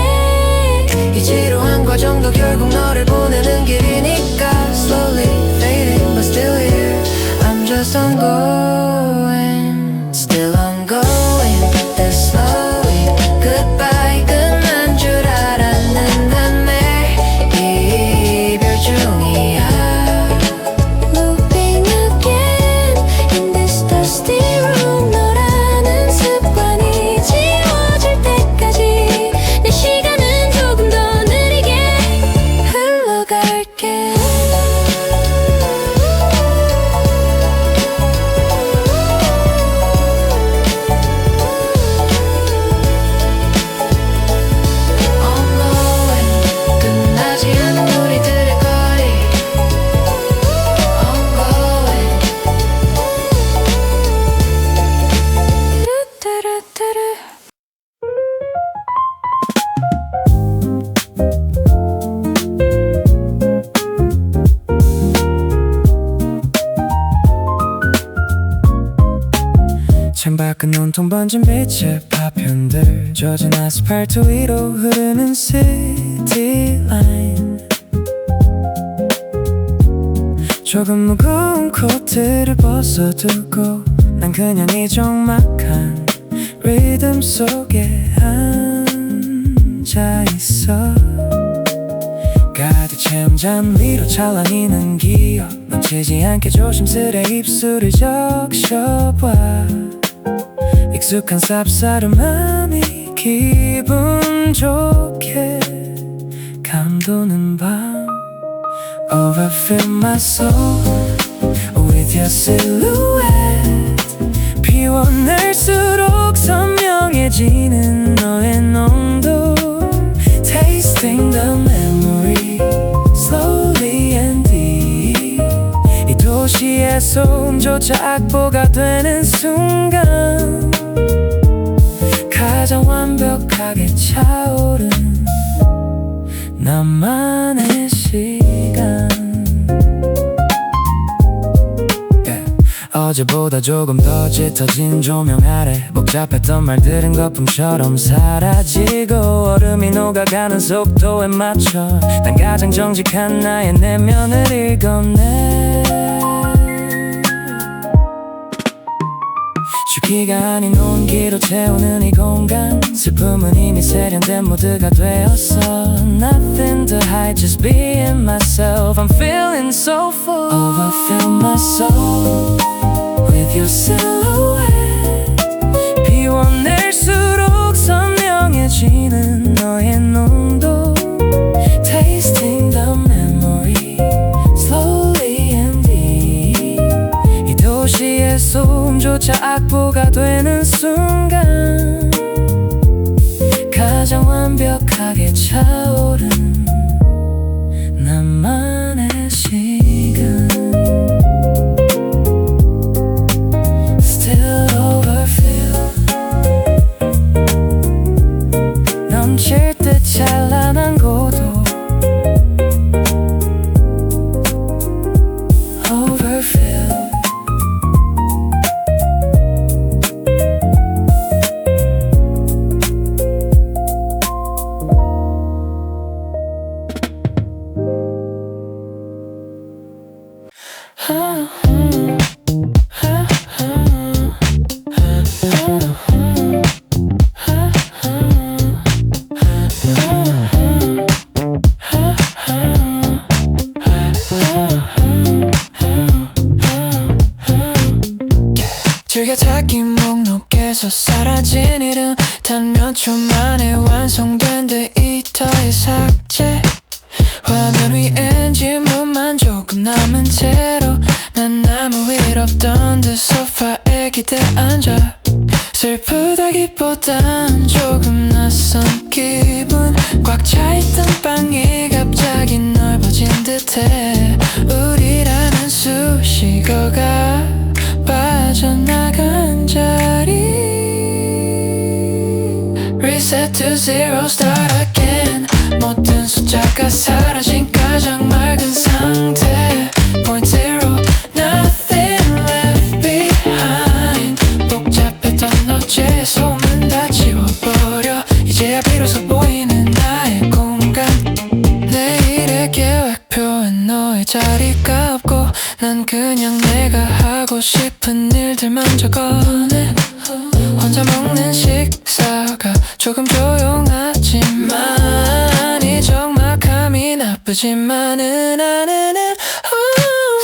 이 지루한 과정도 결국 너를 보내는 길이니까 Slowly fading but still here I'm just ongoing Still ongoing That's slowly goodbye 끝난 줄 알았는데 매일 이별 중이야 Looping again in this dusty room 너라는 습관이 지워질 때까지 내 시간은 조금 더 느리게 흘러갈게 Ongoing 끝나지 않은 우리들의 거리 Ongoing 뚜루뚜루 창밖은 온통 번진 빛의 파편들 젖은 아스팔트 위로 흐르는 시티 라인 조금 무거운 코트를 벗어두고 난 그냥 이 적막한 리듬 속에 앉아있어 가득 채운 잔 위로 찰랑이는 기억 넘치지 않게 조심스레 입술을 적셔봐 익숙한 쌉싸름함이 기분 좋게 감도는 밤 Overfill my soul with your silhouette 피워낼수록 선명해지는 너의濃도 Tasting the memory slowly and deep 이 도시의 소음조차 악보가 되는 순간 가장 완벽하게 차오른 나만의 시간 어제보다 조금 더 짙어진 조명 아래 복잡했던 말들은 거품처럼 사라지고 얼음이 녹아가는 속도에 맞춰 난 가장 정직한 나의 내면을 읽어내 죽기가 아닌 온기로 채우는 이 공간 슬픔은 이미 세련된 모드가 되었어 Nothing to hide, just being myself I'm feeling so full Overfill my soul with your silhouette 피워낼수록 선명해지는 너의濃도 Tasting the memory slowly and deep 이 도시의 소음조차 악보가 되는 순간 가장 완벽하게 차오른 나만의 시간 Still overfill 넘칠 듯 찬란한 고도 즐겨찾기 목록에서 사라진 이름 단 몇 초 만에 완성된 데이터의 삭제 화면 위엔 지문만 조금 남은 채로 난 아무 일 없던 듯 소파에 기대 앉아 슬프다기보단 조금 낯선 기분 꽉 차있던 방이 갑자기 넓어진 듯해 우리라는 수식어가 빠져나간 자리 Reset to zero, start again 모든 숫자가 사라진 가장 맑은 상태 Point zero, nothing left behind 복잡했던 어제의 소문 다 지워버려 이제야 비로소 보이는 나의 공간 내일의 계획표엔 너의 자리가 없고 난 그냥 내가 하고 싶은 일들만 적어내 혼자 먹는 식사가 조금 조용하지만 이 적막함이 나쁘지만은 않은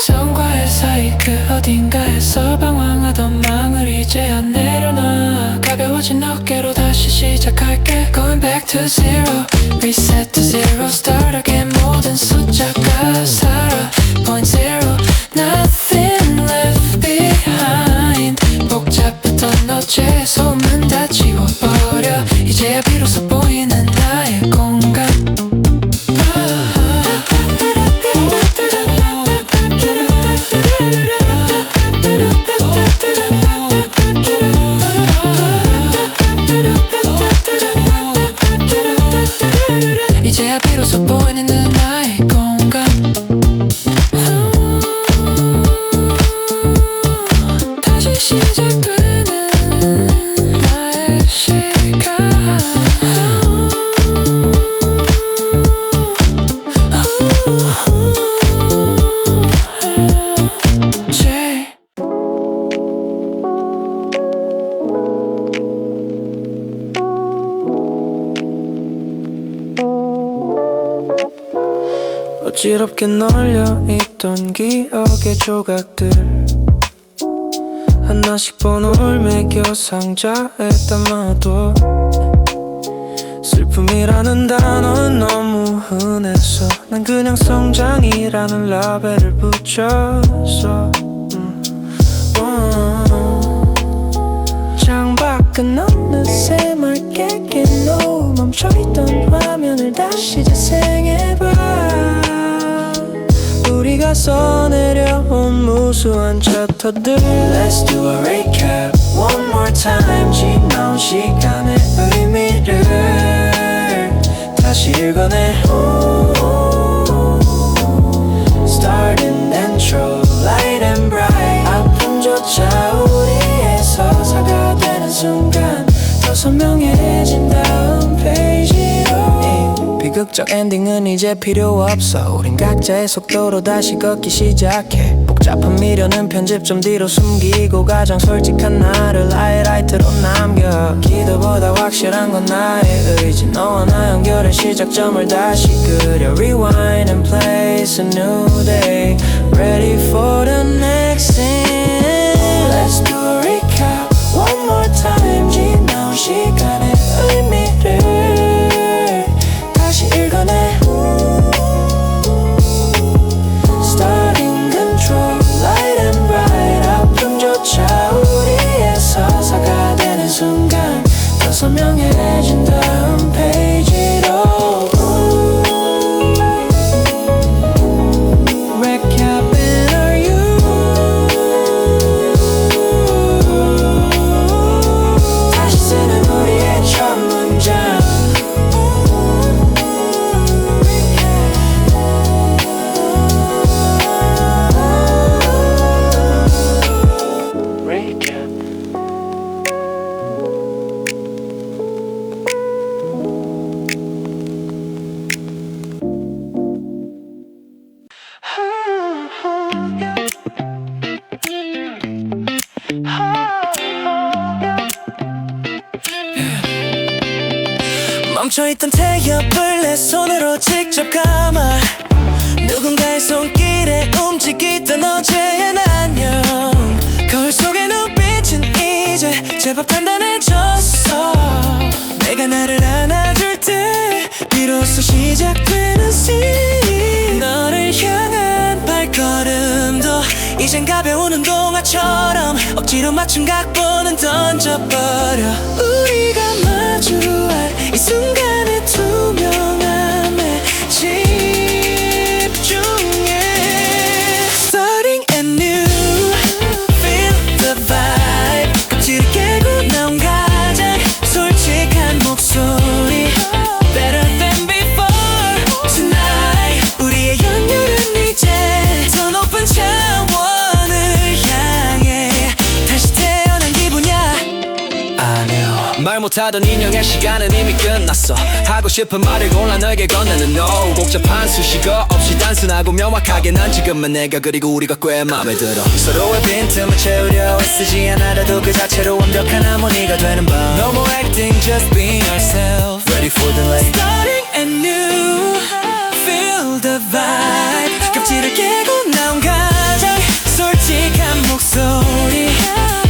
성과의 사이 그 어딘가에서 방황하던 망을 이제야 내려놔 가벼워진 어깨로 다시 시작할게 Going back to zero Reset to zero Start again 모든 숫자가 살아 Point zero Nothing left behind 복잡했던 어제의 소문 다 지워버려 이제야 비로소 보이는 나의 공간 이제야 비로소 보이는 나의 공간 다시 시작되는 나의 시간 어지럽게 널려있던 기억의 조각들 하나씩 번호를 매겨 상자에 담아둬 슬픔이라는 단어는 너무 흔해서 난 그냥 성장이라는 라벨을 붙였어 창밖은 어느새 맑게 낀 멈춰있던 화면을 다시 재생해봐 우리가 써내려온 무수한 챕터들 Let's do a recap one more time 지나온 시간의 의미를 다시 읽어내 Starting intro light and bright 아픔조차 우리의 서사가 되는 순간 더 선명해진 다음 페이지로 비극적 엔딩은 이제 필요 없어 우린 각자의 속도로 다시 걷기 시작해 복잡한 미련은 편집 좀 뒤로 숨기고 가장 솔직한 나를 하이라이트로 남겨 기도보다 확실한 건 나의 의지 너와 나 연결의 시작점을 다시 그려 Rewind and place a new day Ready for the next thing Let's do a recap one more time 지나온 시간의 의미를 다시 읽어내 Starting control light and bright 아픔조차 우리의 서사가 되는 순간 더 선명해진 다음 페이지로 Recapping are you 다시 쓰는 우리의 첫 문장 멈춰있던 태엽을 내 손으로 직접 감아 누군가의 손길에 움직이던 어제의 안녕 거울 속의 눈빛은 이제 제법 단단해졌어 내가 나를 안아줄 때 비로소 시작되는 scene 너를 향한 발걸음도 이젠 가벼운 운동화처럼 억지로 맞춘 각본은 던져버려 우리가 마주할 이 순간의 투명함에 집중해 Starting anew Feel the vibe 껍질을 깨고 나온 가장 솔직한 목소리 Better than before Tonight 우리의 연결은 이제 더 높은 차원을 향해 다시 태어난 기분이야 아니요 말 못하던 인형의 시간은 이미 끝났어 하고 싶은 말을 골라 너에게 건네는 no 복잡한 수식어 없이 단순하고 명확하게 난 지금의 내가 그리고 우리가 꽤 맘에 들어 서로의 빈틈을 채우려 애쓰지 않아도 그 자체로 완벽한 하모니가 되는 밤 No more acting just being ourselves Ready for the light Starting anew Feel the vibe 껍질을 깨고 나온 가장 솔직한 목소리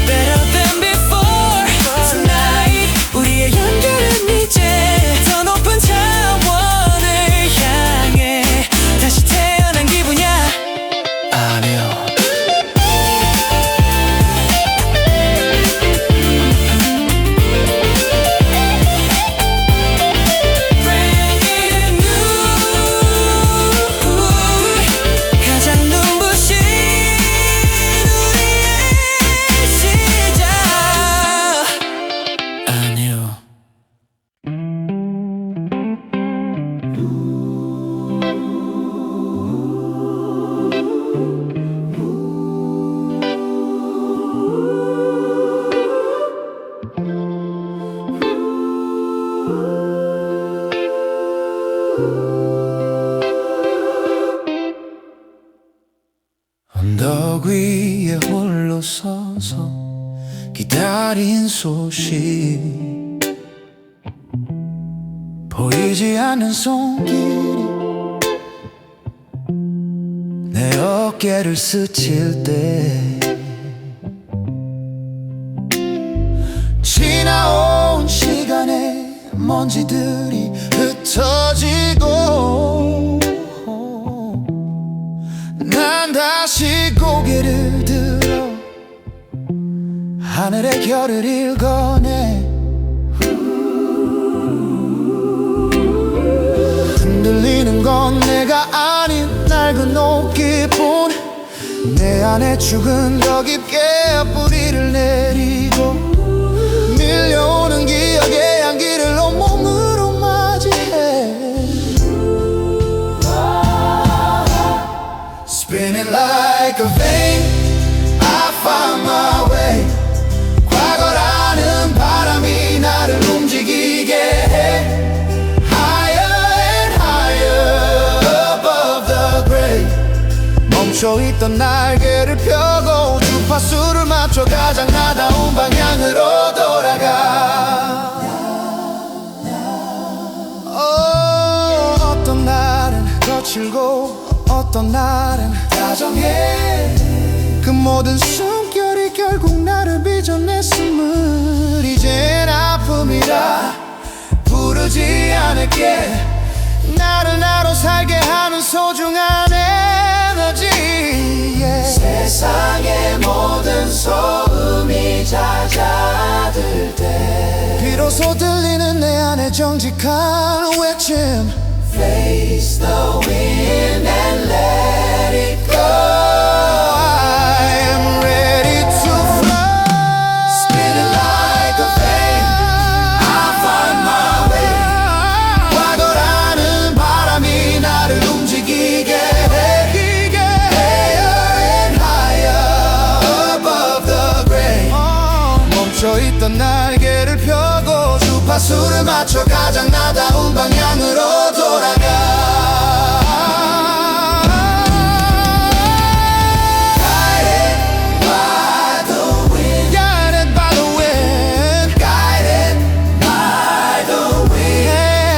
Better than before Tonight 우리의 연결은 이제 더 높은 차원을 향해 다시 태어난 기분이야 아니요 Brand new 가장 눈부신 우리의 시작 아니요 언덕 위에 홀로 서서 기다린 소식 보이지 않는 손길이 내 어깨를 스칠 때 지나온 시간의 먼지들이 흩어지고 난 다시 고개를 들어 하늘의 결을 읽어내 흔들리는 건 내가 아닌 낡은 옷깃뿐 내 안에 죽은 더 깊게 뿌리를 내리고 밀려오는 기억의 향기를 온몸으로 맞이해 Spinning like a vein I find my way 과거라는 바람이 나를 움직이게 해 Higher and higher above the grave 멈춰있던 날개를 펴고 주파수를 맞춰 가장 나다운 방향으로 돌아가 어떤 날은 거칠고 어떤 날은 다정해 그 모든 숨결이 결국 나를 빚어냈음을 이젠 아픔이라 부르지 않을게 나를 나로 살게 하는 소중한 에너지 yeah. 세상의 모든 소음이 잦아들 때 비로소 들리는 내 안의 정직한 외침 Face the wind and let it go I am ready to fly Spinning like a vein I find my way 과거라는 바람이 나를 움직이게 해 Higher and higher above the grave 멈춰있던 날개를 펴고 주파수를 맞춰 가장 나다운 방향으로 돌아가 Guided by the wind Guided by the wind Guided by the wind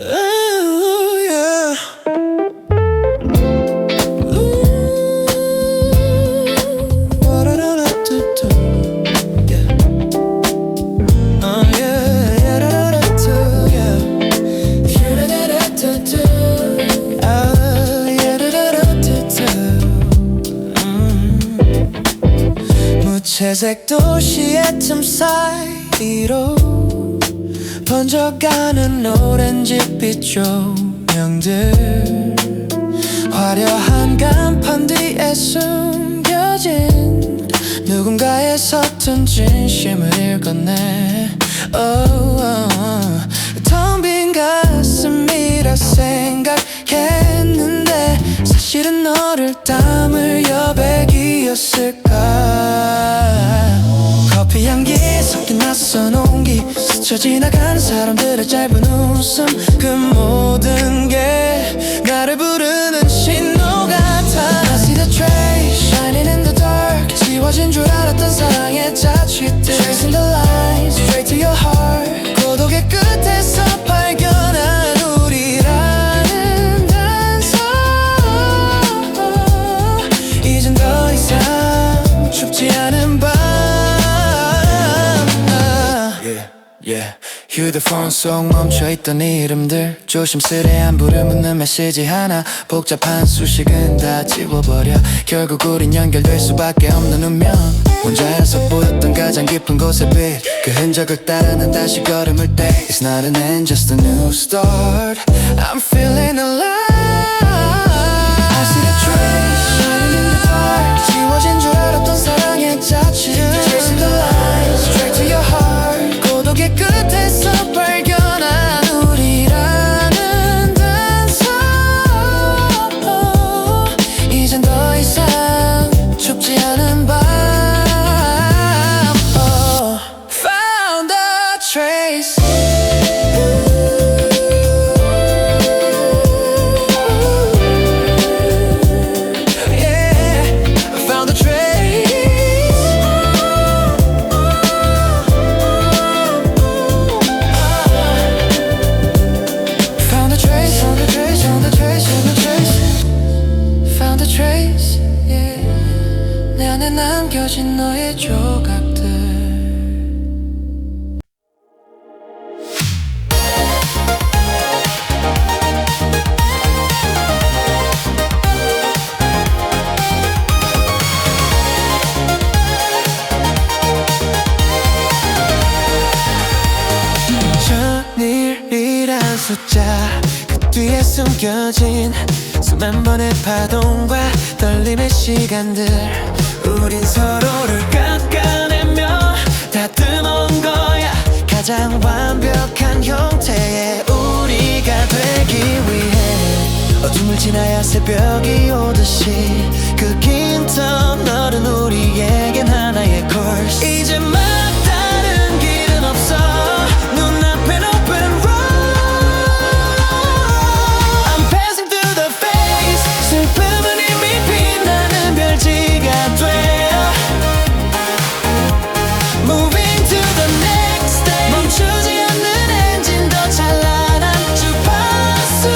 Ooh, yeah. 무채색 도시의 틈 사이로 번져가는 오렌지빛 조명들 화려한 간판 뒤에 숨겨진 누군가의 서툰 진심을 읽었네. 텅 빈 가슴이라 생각했는데 사실은 너를 담을 여백이었을까. 커피 향기 섞인 낯선 온기 스쳐 지나간 사람들의 짧은 웃음 그 모든 게 나를 부르는 신호 같아. I see the trace shining in the dark 지워진 줄 알았던 사랑의 자취들 Tracing the lines straight to your heart 고독의 끝에서 발견한 우리라는 단서 이젠 더 이상 춥지 않은 밤. 휴대폰 속 멈춰있던 이름들 조심스레한 불을 묻는 메시지 하나 복잡한 수식은 다 지워버려 결국 우린 연결될 수밖에 없는 운명 혼자여서 보였던 가장 깊은 곳의 빛 그 흔적을 따라 난 다시 걸음을 떼 It's not an end just a new start I'm feeling alive I see the trace shining in the dark 지워진 줄 알았던 사랑의 자취 Tracing the lines straight to your heart 고독의 끝에서 발견한 우리라는 단서 이젠 더 이상 춥지 않은 밤. Found a trace 남겨진 너의 조각들 전일이란 숫자 그 뒤에 숨겨진 수만 번의 파동과 떨림의 시간들 우린 서로를 깎아내며 다듬어온 거야 가장 완벽한 형태의 우리가 되기 위해 어둠을 지나야 새벽이 오듯이 그 긴 터널은 우리에겐 하나의 course 이제 막다른 길은 없어 눈앞엔 open road I'm passing through the phase 슬픔은 이미 빛나는 별지가 돼 Moving to the next day 멈추지 않는 엔진 더 찬란한 주파수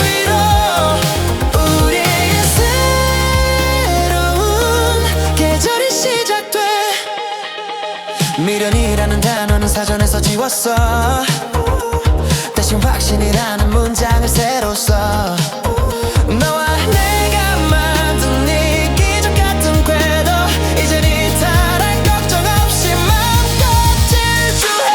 위로 우리의 새로운 계절이 시작돼 미련이라는 단어는 사전에서 지웠어 대신 확신이라는 문장을 새로 써 너와 내가 만든 이 기적 같은 궤도 이젠 이탈할 걱정 없이 마음껏 질주해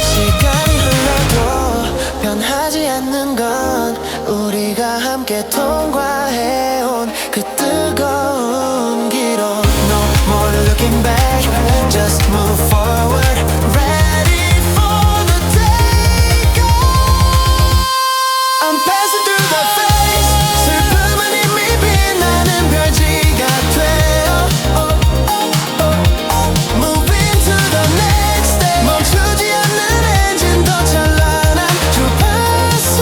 시간이 흘러도 변하지 않는 건 우리가 함께 통과해온 그 뜨거운 길로 No more looking back Just move forward Ready for the takeoff I'm passing through the phase 슬픔은 이미 빛나는 별지가 돼요 Moving to the next day 멈추지 않는 엔진 더 찬란한 주파수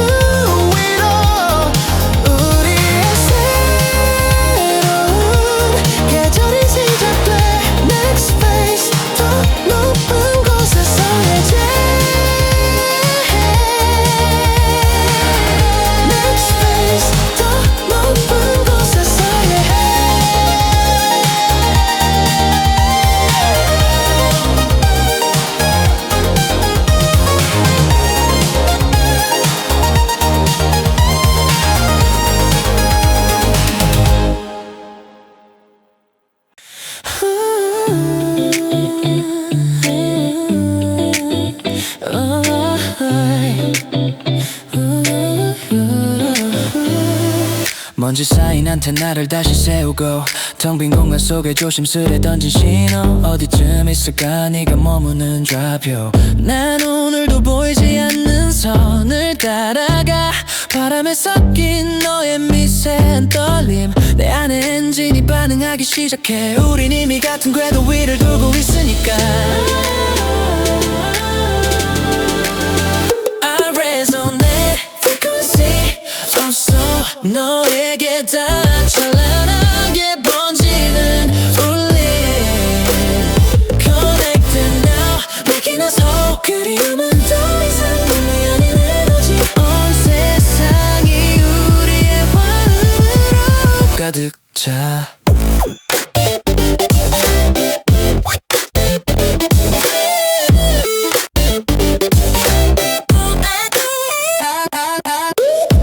먼지 쌓인 안테나를 다시 세우고 텅 빈 공간 속에 조심스레 던진 신호 어디쯤 있을까 네가 머무는 좌표 난 오늘도 보이지 않는 선을 따라가 바람에 섞인 너의 미세한 떨림 내 안에 엔진이 반응하기 시작해 우린 이미 같은 궤도 위를 돌고 있으니까 I resonate frequency 없어 너에게 다 찬란하게 번지는 울림 Connected now making us whole 그리움은 더 이상 눈이 아닌 에너지 온 세상이 우리의 화음으로 가득 차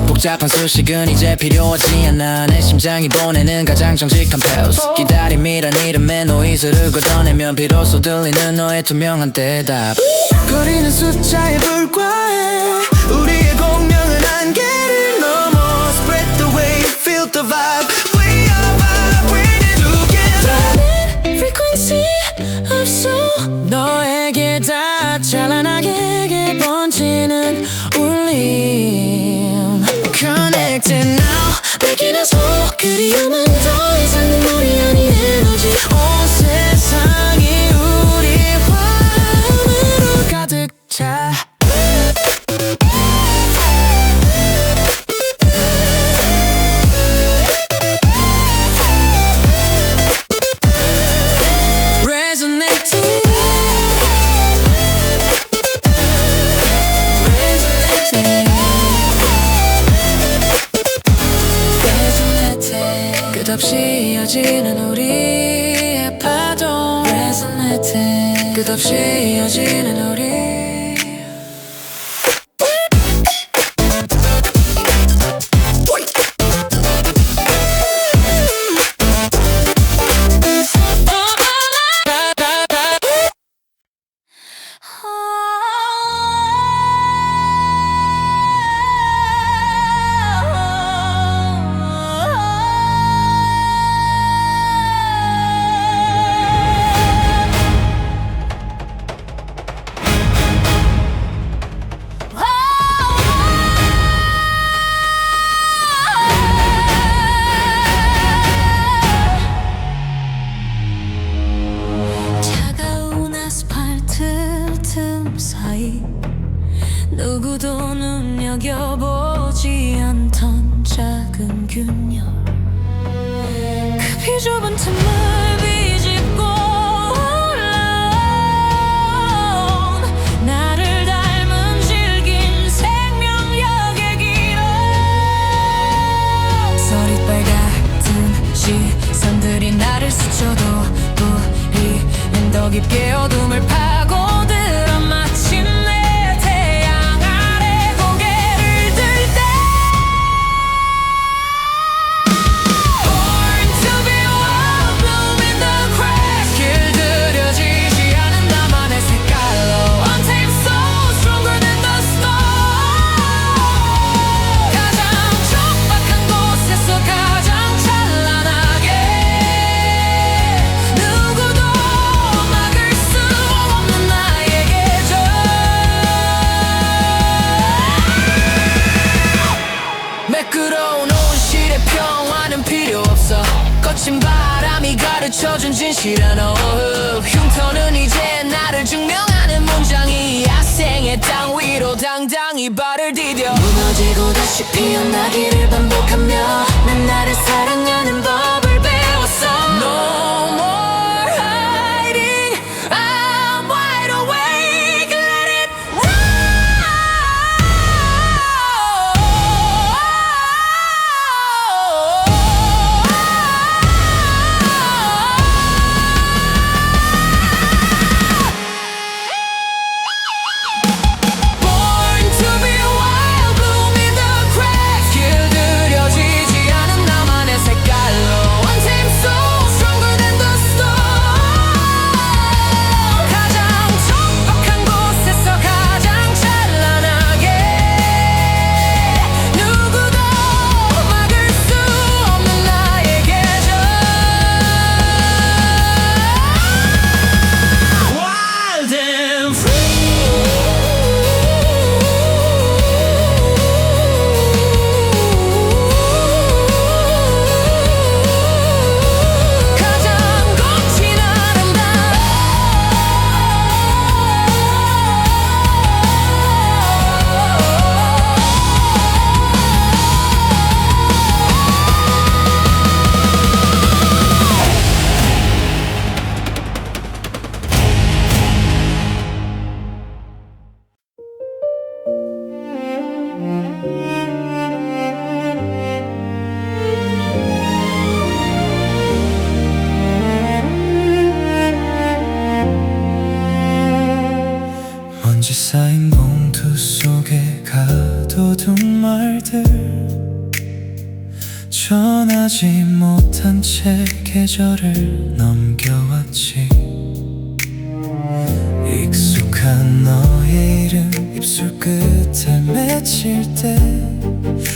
복잡한 수식은 이제 필요하지 않아 내 심장이 보내는 가장 정직한 펠스 기다림이란 이름의 노이즈를 걷어내면 비로소 들리는 너의 투명한 대답 거리는 숫자에 불과해 우리의 공명은 한계를 넘어 Spread the wave, feel the vibe We are vibrating together frequency 없어 너에게 다 찬란하게 번지는 울림 Connected now making us whole 그리움은 더 이상 눈물이 아닌 에너지 온 세상이 우리 화음으로 가득 차 끝없이 이어지는 우리의 파도 Resonating 끝없이 이어지는 우리 누구도 눈여겨보지 않던 작은 균열 그 비좁은 틈을 비집고 올라온 나를 닮은 질긴 생명력의 길어 서리빨 같은 시선들이 나를 스쳐도 우리는 더 깊게 어둠을 파고들어 마침내 매끄러운 온실의 평화는 필요 없어 거친 바람이 가르쳐준 진실한 어흡 흉터는 이제 나를 증명하는 문장이 야생의 땅 위로 당당히 발을 디뎌 무너지고 다시 피어나기를 반복하며 난 나를 사랑하는 법을 배웠어 No more hiding I'm wide awake Let it Born to be wild, bloom in the cracks 길들여지지 않은 나만의 전하지 못한 채 계절을 넘겨왔지. 익숙한 너의 이름 입술 끝에 맺힐 때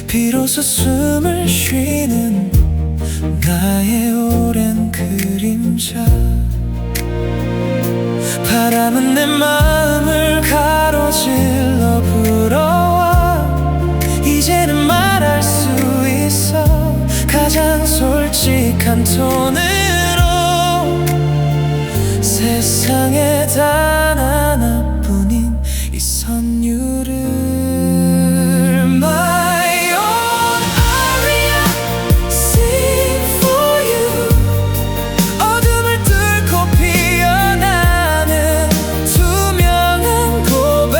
비로소 숨을 쉬는 나의 오랜 그림자. 바람은 내 마음을 가로질러 불어와 이제는 말할 수 있어. 가장 솔직한 톤으로 세상에 단 하나뿐인 이 선율을. My own aria, sing for you. 어둠을 뚫고 피어나는 투명한 고백.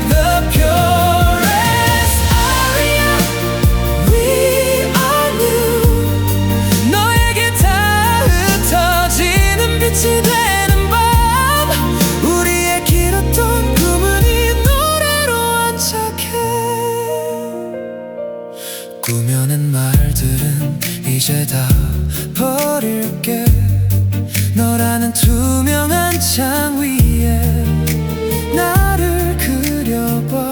The purest aria, we are new. 너에게 다 흩어지는 빛이 되는 밤. 우리의 길었던 꿈은 이 노래로 안착해. 꾸며낸 말들은 이제 다 버릴게. 너라는 투명한 창 위에 나를 그려봐.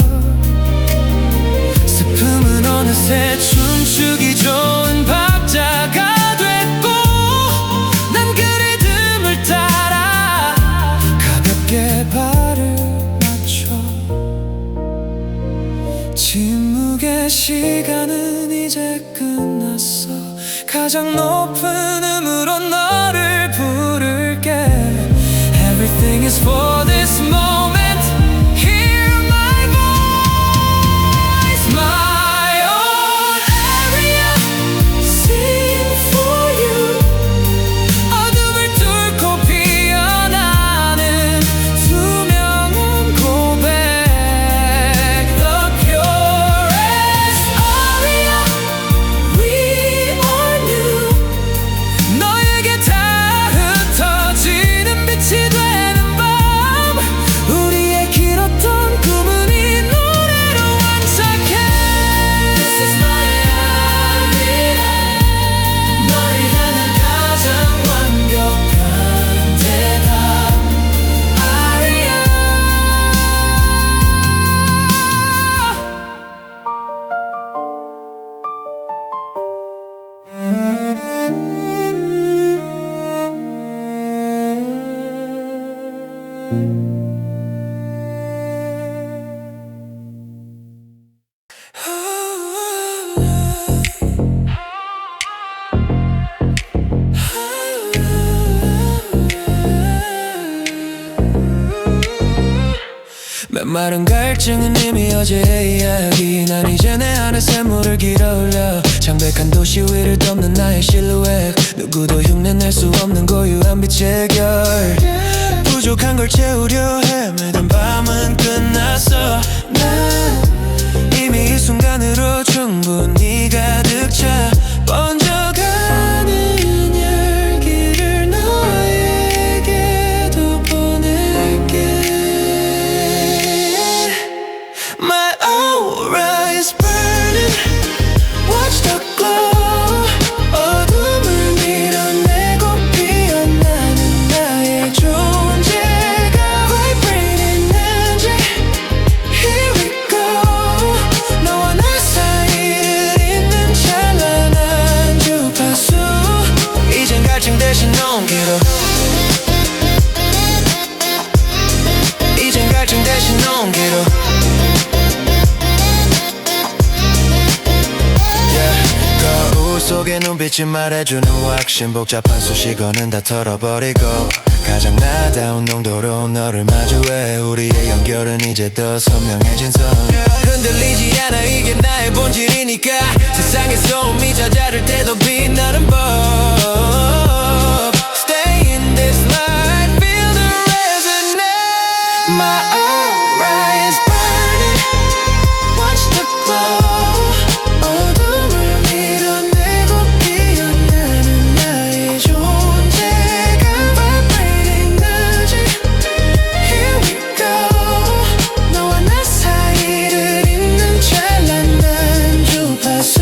슬픔은 어느새 춤추기 좋은 박자가 됐고 난 그 리듬을 따라 가볍게 발을 맞춰. 침묵의 시간은 이제 끝났어. 가장 높은 음으로 너를 부를게. Everything is for this moment. Hear my voice. My own area, sing for you. 어둠을 뚫고 피어나는 투명한 고백. The purest aria, we are new. 너에게 다 흩어지는 빛이 되는 밤. 우리의 길었던 꿈은 이 노래로 완성해. This is my aria. 너를 향한 가장 완벽한 대답. aria. 메마른 갈증은 이미 어제의 이야기. 난 이제 내 안에 샘물을 길어올려. 창백한 도시 위를 덮는 나의 실루엣. 누구도 흉내낼 수 없는 고유한 빛의 결. 부족한 걸 채우려 헤매던 밤은 끝났어. 난 이미 이 순간으로 충분히 가득 차. 번져가는 열기를 너에게도 보낼게. My aura is burning. Watch the glow. 어둠을 밀어내고 피어나는 나의 존재가 vibrate 있는지. Here we go. 너와 나 사이를 잇는 찬란한 주파수. 이젠 갈증 대신 온기로. 이젠 갈증 대신 온기로. 거울 속의 눈빛이 말해주는 확신. 복잡한 수식어는 다 털어버리고 가장 나다운 농도로 너를 마주해. 우리의 연결은 이제 더 선명해진 선. 흔들리지 않아 이게 나의 본질이니까. 세상의 소음이 잦아들 때도 빛나는 법. Stay in this light, feel the resonance. My aura is burning. Watch the glow. 어둠을 밀어내고 피어나는 나의 존재가 vibrate 있는지. Here we go. 너와 나 사이를 잇는 찬란한 주파수.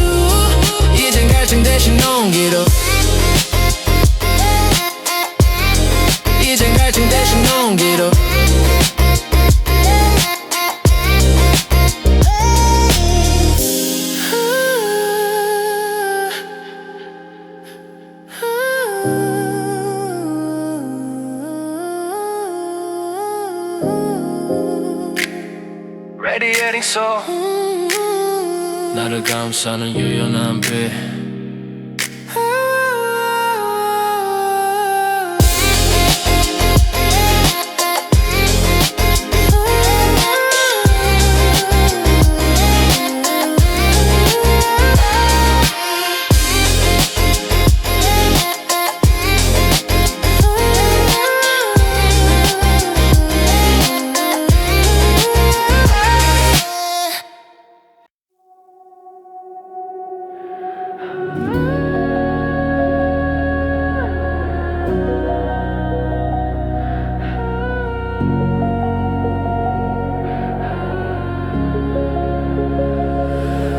있어 나를 감싸는 유연한 빛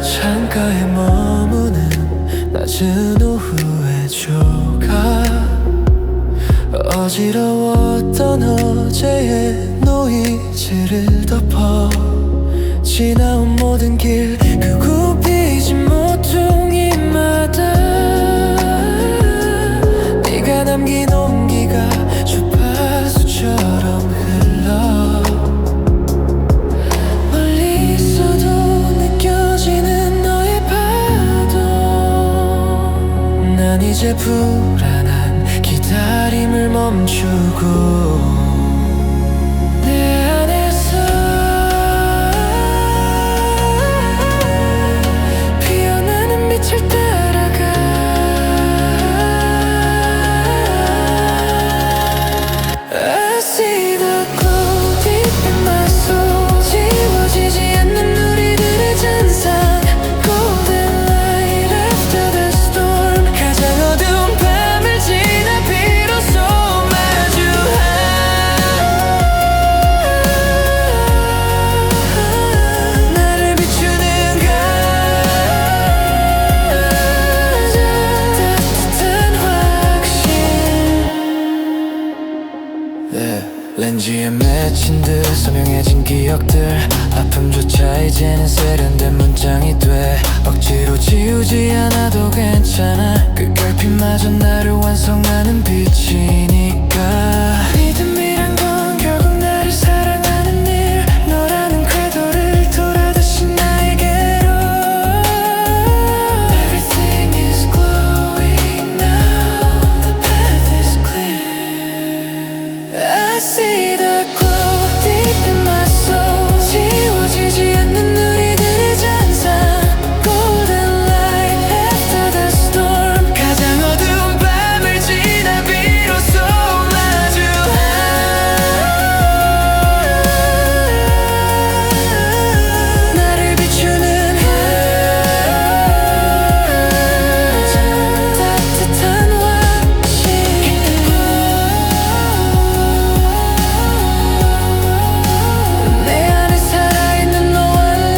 창가에 머무는 낮은 오후의 조각 어지러웠던 어제의 노이즈를 덮어 지나온 모든 길 그 굽히진 모퉁이마다 네가 남긴 온기가 주파수처럼 흘러 난 이제 불안한 기다림을 멈추고 내 안에서 피어나는 빛을 따라가 I see the glow deep in my soul 지워지지 않는 우리들의 잔상 Golden light after the storm 가장 어두운 밤을 지나 비로소 마주한 나를 비추는 가장 따뜻한 확신 렌즈에 맺힌 듯 선명해진 기억들 아픔조차 이제는 세련된 문장이 돼 억지로 지우지 않아도 괜찮아 그 결핍마저 나를 완성하는 빛이니까 믿음이란 건 결국 나를 사랑하는 일 너라는 궤도를 돌아 다시 나에게로 Everything is glowing now The path is clear I see the glow deep in my soul 지워지지 않는 우리들의 잔상 Golden light after the storm 가장 어두운 밤을 지나 비로소 마주한 나를 비추는 가장 따뜻한 확신 내 안에 살아있는 너와 나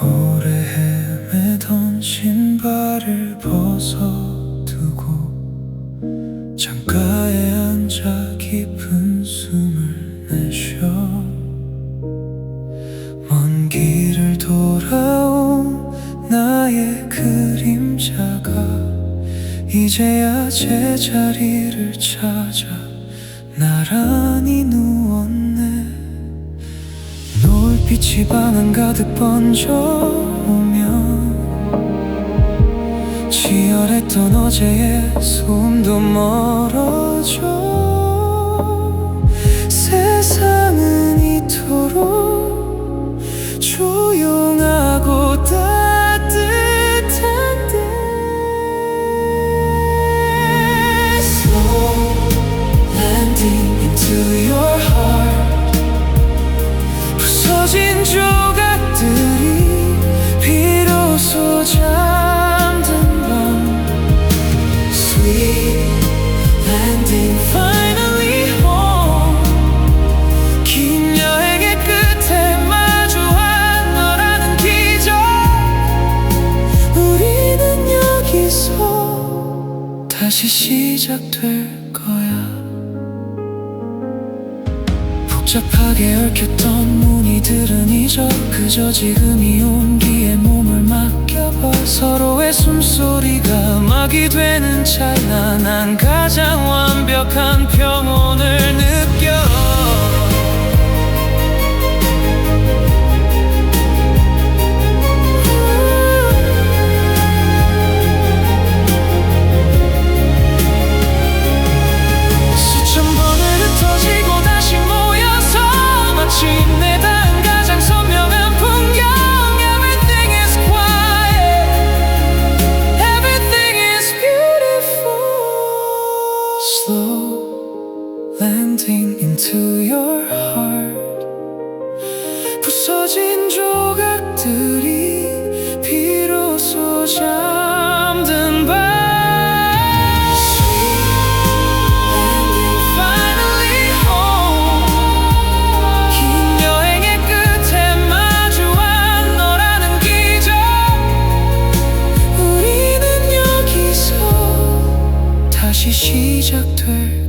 오래 헤매던 신발을 벗어두고 창가에 앉아 깊은 숨을 내쉬어 먼 길을 돌아온 나의 그림자가 이제야 제자리를 찾아 나란히 누웠네 노을빛이 방 안 가득 번져오면 치열했던 어제의 소음도 멀어져 세상은 이토록 조용하고 따뜻한데 Slow landing into your heart 부서진 조각들이 비로소 잠든 밤 Sweet 복잡하게 얽혔던 무늬들은 잊어 그저 지금이 온기에 몸을 맡겨봐 서로의 숨소리가 음악이 되는 찰나 난 가장 완벽한 평온을 느껴 내 닿은 가장 선명한 풍경 Everything is quiet Everything is beautiful Slow landing into your heart 부서진 조각들이 비로소 잠든 밤 다시 시작될